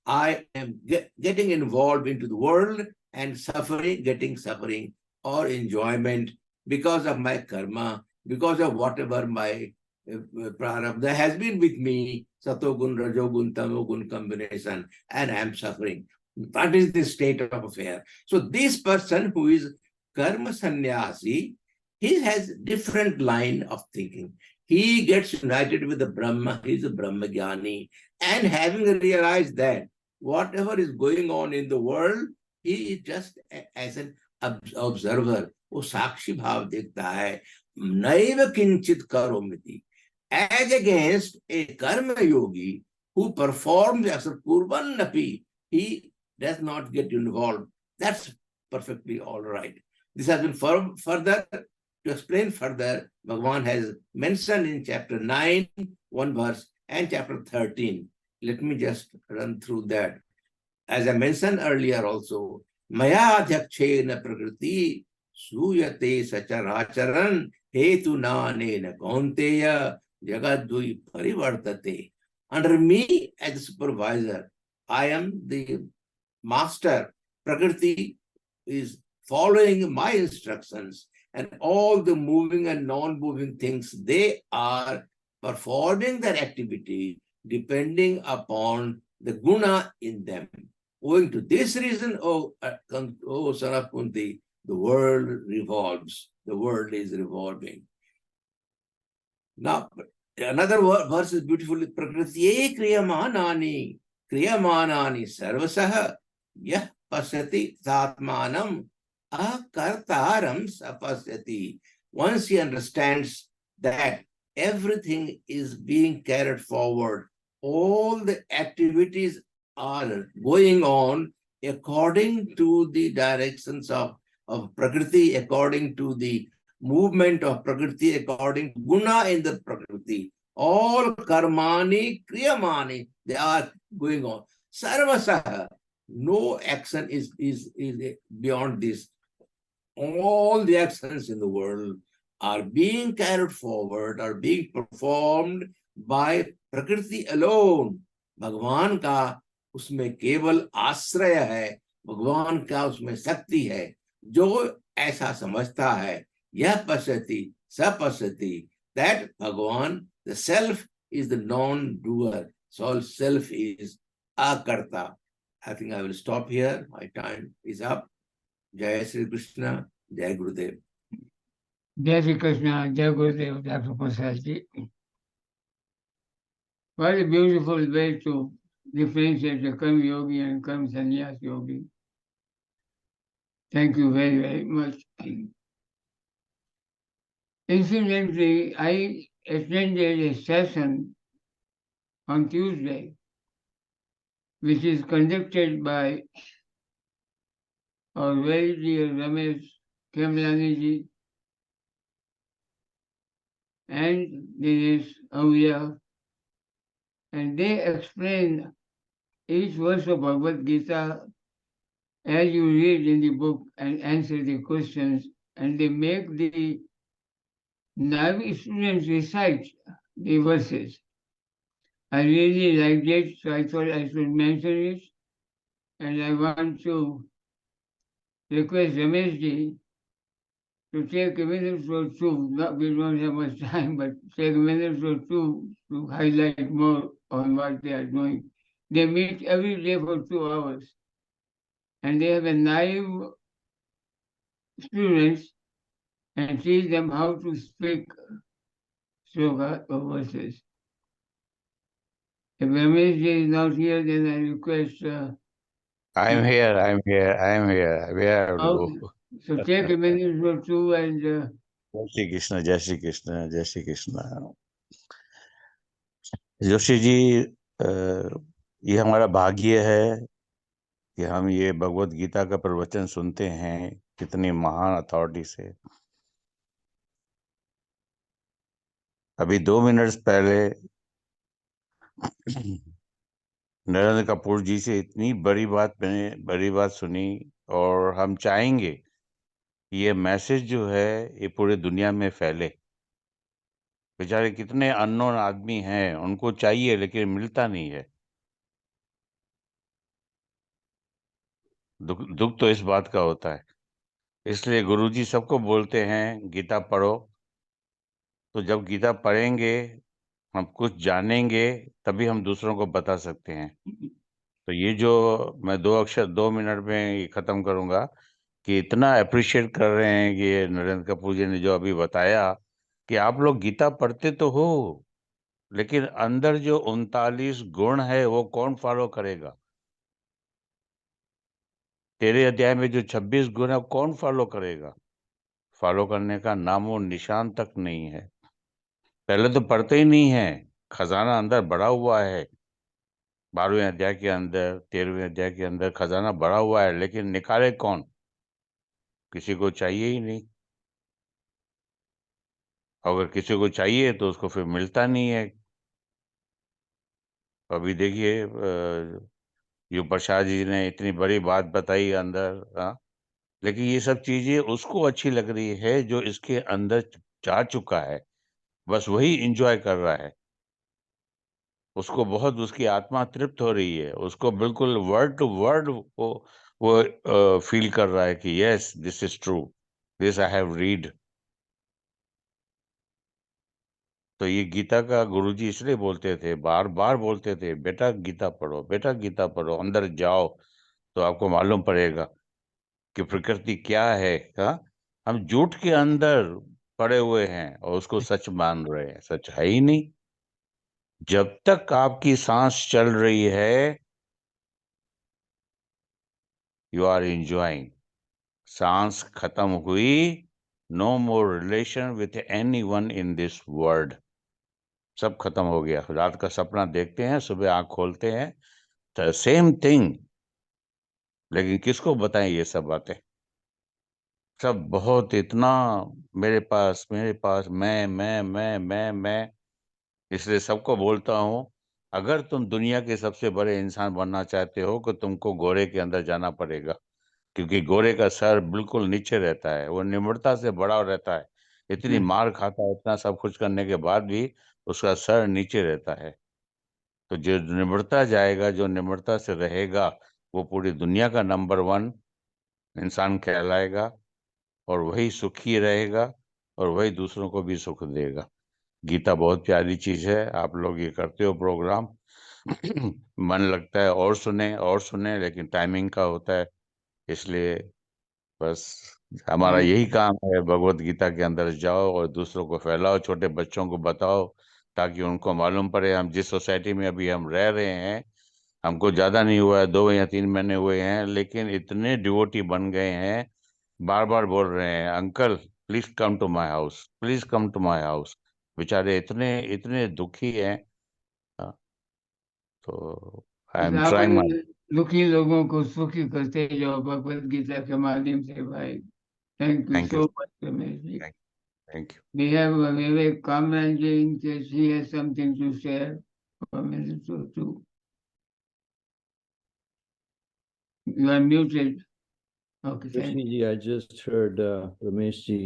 I am getting involved into the world and suffering, getting suffering or enjoyment because of my karma, because of whatever my prarabdha has been with me, satogun, rajogun, tamogun combination, and I am suffering. That is the state of affair. So this person who is karma sannyasi, he has different line of thinking. He gets united with the Brahma, he is a Brahma Jnani, and having realized that whatever is going on in the world, he is just as an observer. वो साक्षी भाव देखता है. नैव किंचित करोमिति. As against a karma yogi who performs as a kurvanapi, he does not get involved. That's perfectly all right. This has been further, to explain further, Bhagavan has mentioned in chapter 9, 1 verse, and chapter 13. Let me just run through that. As I mentioned earlier also, Maya adhyakshena prakriti suyate sacharacharan hetu nanena kaunteya jagadui parivartate. Under me as the supervisor, I am the master. Prakriti is following my instructions, and all the moving and non-moving things, they are performing their activity depending upon the guna in them. Owing to this reason, O son of Kunti, the world revolves. The world is revolving. Now, another verse is beautifully, Prakritiye kriyamanani sarvasaha yah pasati tatmanam akartaram sapasyati. Once he understands that everything is being carried forward, all the activities are going on according to the directions of Prakriti, according to the movement of Prakriti, according to guna in the Prakriti. All karmani, kriyamani, they are going on. Sarvasaha, no action is beyond this. All the actions in the world are being carried forward, are being performed by Prakriti alone. Bhagwan ka उसमें केवल आश्रय है, भगवान का उसमें शक्ति है. जो ऐसा समझता है, यह पश्यति सपश्यति, that Bhagwan, the self, is the non-doer. So self is akarta. I think I will stop here. My time is up. Jai Sri Krishna, Jai Gurudev. Jai Sri Krishna, Jai Gurudev, Dr. Prasad. What a beautiful way to differentiate the Karma Yogi and Karma Sannyas Yogi. Thank you very, very much. Incidentally, I attended a session on Tuesday, which is conducted by our very dear Ramesh Kemlani and Dinesh Aviya, and they explain each verse of Bhagavad Gita as you read in the book and answer the questions, and they make the naive students recite the verses. I really liked it, so I thought I should mention it, and I want to request Rameshji to take a minute or two, not we don't have much time, but take a minute or two to highlight more on what they are doing. They meet every day for 2 hours, and they have a naive students and teach them how to speak sloka or verses. If Ramesh is not here, then I request. I'm here, I'm here, I'm here. Where I have to Okay. go? So take a minute or two and. जय श्री कृष्ण, जय श्री कृष्ण, जय श्री कृष्ण। जोशी जी, ये हमारा भाग्य है कि हम ये भगवत गीता का प्रवचन सुनते हैं कितनी महान अथॉरिटी से। अभी 2 मिनट पहले नरेंद्र कपूर जी से इतनी मैंने बड़ी बात सुनी, और हम चाहेंगे कि ये मैसेज जो है ये पूरे दुनिया में फैले। बेचारे कितने अननोन आदमी हैं, उनको चाहिए लेकिन मिलता नहीं है। दुख तो इस बात का होता है। इसलिए गुरुजी सबको बोलते हैं गीता पढ़ो। तो जब गीता पढ़ेंगे, हम कुछ जानेंगे, तभी हम दूसरों को बता सकते हैं। तो ये जो मैं 2 मिनट में ये खत्म करूंगा कि इतना अप्रिशिएट कर रहे हैं कि ये नरेंद्र कपूर जी ने जो अभी बताया कि आप लोग गीता पढ़ते तो हो, लेकिन अंदर जो 39 गुण है वो कौन फॉलो करेगा? तेरे अध्याय में जो 26 गुण है कौन फॉलो करेगा? फॉलो करने का नामो निशान तक नहीं है। पहले तो पढ़ते ही नहीं है। खजाना अंदर बढ़ा हुआ है, 12वें अध्याय के अंदर, 13वें अध्याय के अंदर खजाना बढ़ा हुआ है, लेकिन निकाले कौन? किसी को चाहिए ही नहीं। अगर किसी को चाहिए तो उसको फिर मिलता नहीं है। अभी देखिए यू प्रसाद जी ने इतनी बड़ी बात बताई अंदर, लेकिन ये सब चीजें उसको अच्छी लग रही है जो इसके अंदर जा चुका है, बस वही एंजॉय कर रहा है। उसको बहुत उसकी आत्मा तृप्त हो रही है, उसको बिल्कुल वर्ड टू वर्ड वो फील कर रहा है कि yes this is true, this I have read. तो ये गीता का गुरुजी इसलिए बोलते थे, बार बार बोलते थे, बेटा गीता पढ़ो, बेटा गीता पढ़ो, अंदर जाओ तो आपको मालूम पड़ेगा कि प्रकृति क्या है। हम झूठ के अंदर पड़े हुए हैं और उसको सच मान रहे हैं, सच है ही नहीं। जब तक आपकी सांस चल रही है, यू आर एंजॉइंग। सांस खत्म हुई, no more relation with anyone in this world. सब खत्म हो गया। रात का सपना देखते हैं, सुबह आंख खोलते हैं, तो सेम थिंग। लेकिन किसको बताएं ये सब बातें? सब बहुत इतना मेरे पास मैं। इसलिए सबको बोलता हूं, अगर तुम दुनिया के सबसे बड़े इंसान बनना चाहते हो तो तुमको घोड़े के अंदर जाना पड़ेगा, क्योंकि घोड़े का सर बिल्कुल नीचे रहता है, वो निम्रता से बड़ा रहता है। इतनी मार खाता है, इतना सब कुछ करने के बाद भी उसका सर नीचे रहता है। तो जो निम्रता जाएगा, जो निम्रता से रहेगा, वो पूरी दुनिया का नंबर 1 इंसान कहलाएगा, और वही सुखी रहेगा, और वही दूसरों को भी सुख देगा। गीता बहुत प्यारी चीज है। आप लोग ये करते हो प्रोग्राम मन लगता है और सुने, लेकिन टाइमिंग का होता है। इसलिए बस हमारा यही काम है, भगवत गीता के अंदर जाओ और दूसरों को फैलाओ, छोटे बच्चों को बताओ, ताकि उनको मालूम पड़े। हम जिस सोसाइटी में अभी हम रह रहे हैं, हमको ज्यादा नहीं हुआ है, 2 या 3 महीने हुए हैं, लेकिन इतने डिवोटी बन गए हैं, बार बार बोल रहे हैं, uncle please come to my house, please come to my house. बेचारे इतने इतने दुखी हैं। हाँ, तो आई एम आप ट्राइंग माय। दुखी लोगों को सुखी करते जाओ भगवत गीता के माध्यम से भाई। Thank you thank you, so much Ramesh ji. Thank you. We have Vivek Kamranji in case he has something to share for a minute or two. You are muted. Okay, thank you. Yoshi ji, I just heard Ramesh ji,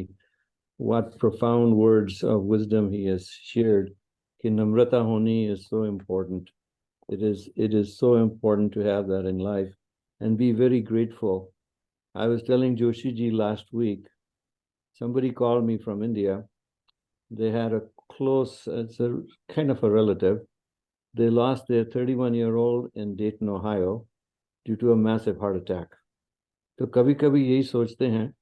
what profound words of wisdom he has shared. Ki namrata honi is so important. It is so important to have that in life and be very grateful. I was telling Joshi ji last week, Somebody called me from India. They had a close, it's a kind of a relative. They lost their 31-year-old in Dayton, Ohio, due to a massive heart attack. तो कभी कभी यही सोचते हैं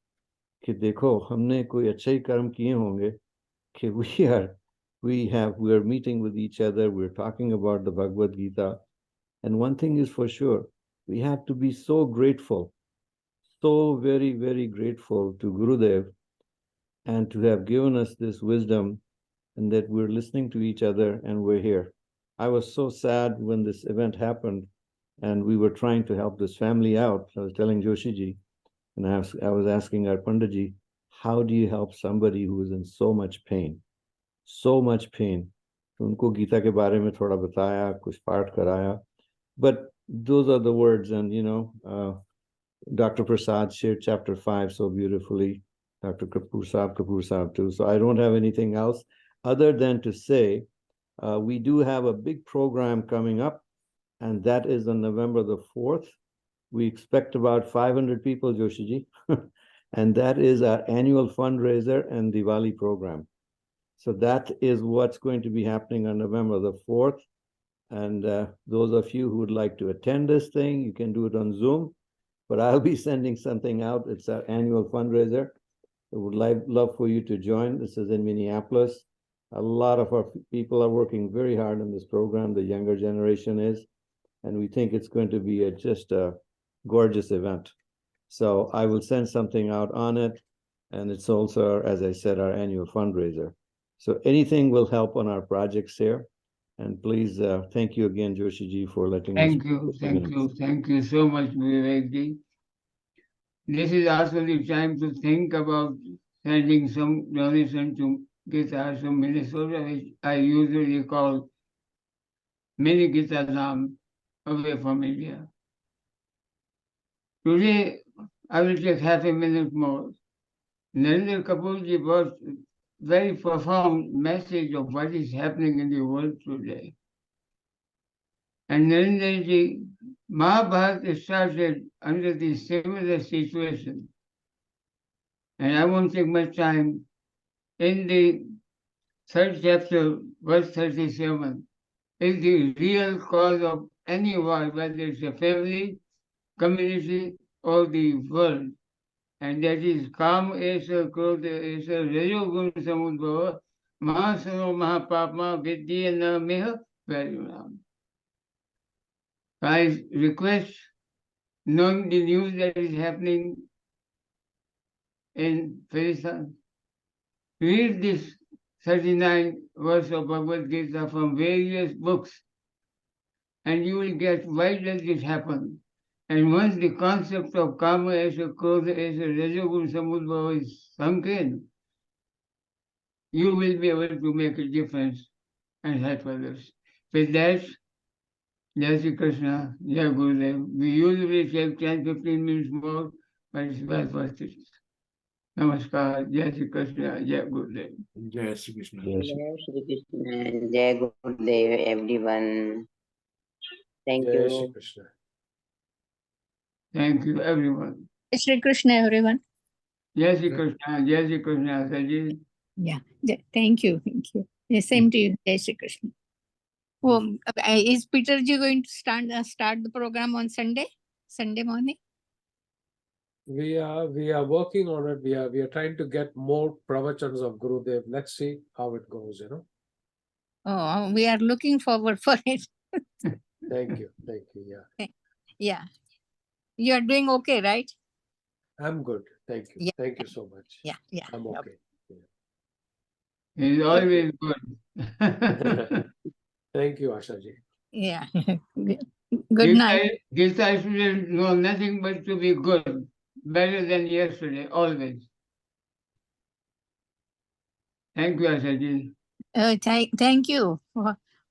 कि देखो हमने कोई अच्छे ही कर्म किए होंगे कि we are meeting with each other, we're talking about the Bhagavad Gita, and one thing is for sure, we have to be so grateful, so very, very grateful to Gurudev and to have given us this wisdom and that we're listening to each other and we're here. I was so sad when this event happened and we were trying to help this family out. I was telling Joshiji, and I was asking our Panditji, how do you help somebody who is in so much pain? So much pain. तो उनको गीता के बारे में थोड़ा बताया, कुछ पाठ कराया. But those are the words, and Dr. Prasad shared chapter 5 so beautifully. Dr. Kapoor Saab too. So I don't have anything else other than to say we do have a big program coming up, and that is on November the 4th. We expect about 500 people, Joshiji, and that is our annual fundraiser and Diwali program. So that is what's going to be happening on November the 4th. And those of you who would like to attend this thing, you can do it on Zoom, but I'll be sending something out. It's our annual fundraiser. I would love for you to join. This is in Minneapolis. A lot of our people are working very hard on this program. The younger generation is, and we think it's going to be just a gorgeous event. So I will send something out on it. And it's also, as I said, our annual fundraiser. So anything will help on our projects here. And please, thank you again, Joshiji, for letting us. Thank you so much, Vivekji. This is also the time to think about sending some donation to Gita from Minnesota, which I usually call Mini Gita Dham, away from India. Today, I will take half a minute more. Narendra Kapoorji brought very profound message of what is happening in the world today. And Narendraji, Mahabharata started under the similar situation. And I won't take much time. In the 3rd chapter, verse 37, is the real cause of any war, whether it's a family, community, or the world. And that is Kam Esa Krodha Esa Rajogun Samudbhava Mahasano Mahapapma Vidyana Meha Varyunam. I request, knowing the news that is happening in Pakistan, read this 39 verse of Bhagavad Gita from various books, and you will get why does this happen. And once the concept of Kama Esa Krodha Esa Rajogun Samudbhava is sunk in, you will be able to make a difference and help others. With that, Jai Shri Krishna, Jai Gurudev. We usually take 10-15 minutes more, but it's well worth it. Namaskar, Jai Shri Krishna, Jai Gurudev. Jai Shri Krishna. Jai Shri Krishna, Jai Gurudev, everyone. Thank Jai you. Shri Krishna. Thank you, everyone. Jai Shri Krishna, everyone. Jai Shri Krishna, Jai Shri Krishna, Saji. Yeah, thank you, thank you. Yeah, same to you, Jai Shri Krishna. Oh, is Peter ji going to start the program on Sunday morning? We are working on it. We are trying to get more pravachans of Gurudev. Let's see how it goes, Oh, we are looking forward for it. Thank you. Yeah. Yeah. You are doing okay, right? I'm good. Thank you. Yeah. Thank you so much. Yeah. I'm okay. He's always good. Thank you, Ashaji. Yeah. Good night. Gita students know nothing but to be good, better than yesterday, always. Thank you, Ashaji. Thank you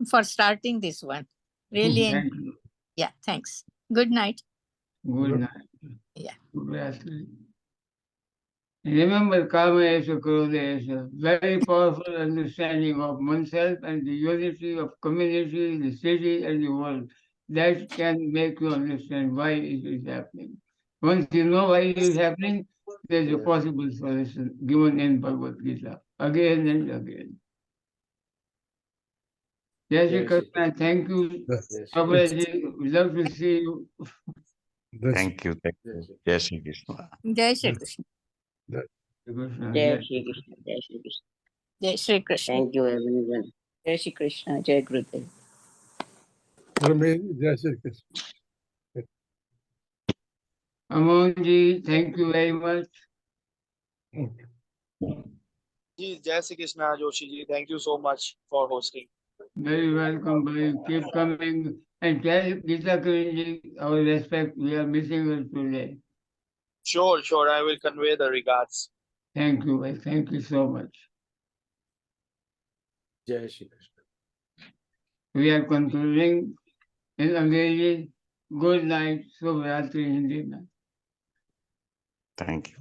for starting this one. Really. Thank you. Yeah, thanks. Good night. Good night. Yeah. Remember, Kama Esa Krodha Esa, very powerful understanding of oneself and the unity of community, the city, and the world. That can make you understand why it is happening. Once you know why it is happening, there's a Yeah. possible solution given in Bhagavad Gita again and again. Jai Shri Jai Shri Krishna, thank you. That's, Jai Shri Prabhuji, we love to see you. that's, Thank you. Thank Jai you. Shri Jai Shri Krishna. Jai Shri Krishna. Krishna, Jai Jai Shri Krishna. Jai Shri Krishna. Jai Shri Krishna. Thank you, everyone. Jai Shri Krishna. Jai Gurudev. Ramesh, Jai Shri Krishna. Amonji, thank you very much. Okay. Ji, Jai Shri Krishna, Joshi ji. Thank you so much for hosting. Very welcome, buddy. Keep coming and tell Geeta Kiran our respect. We are missing her today. Sure, sure. I will convey the regards. Thank you, buddy. Thank you so much. Jai Shri Krishna. We are concluding in Angrezi. Good night. Shubh Ratri, Hindi night. Thank you.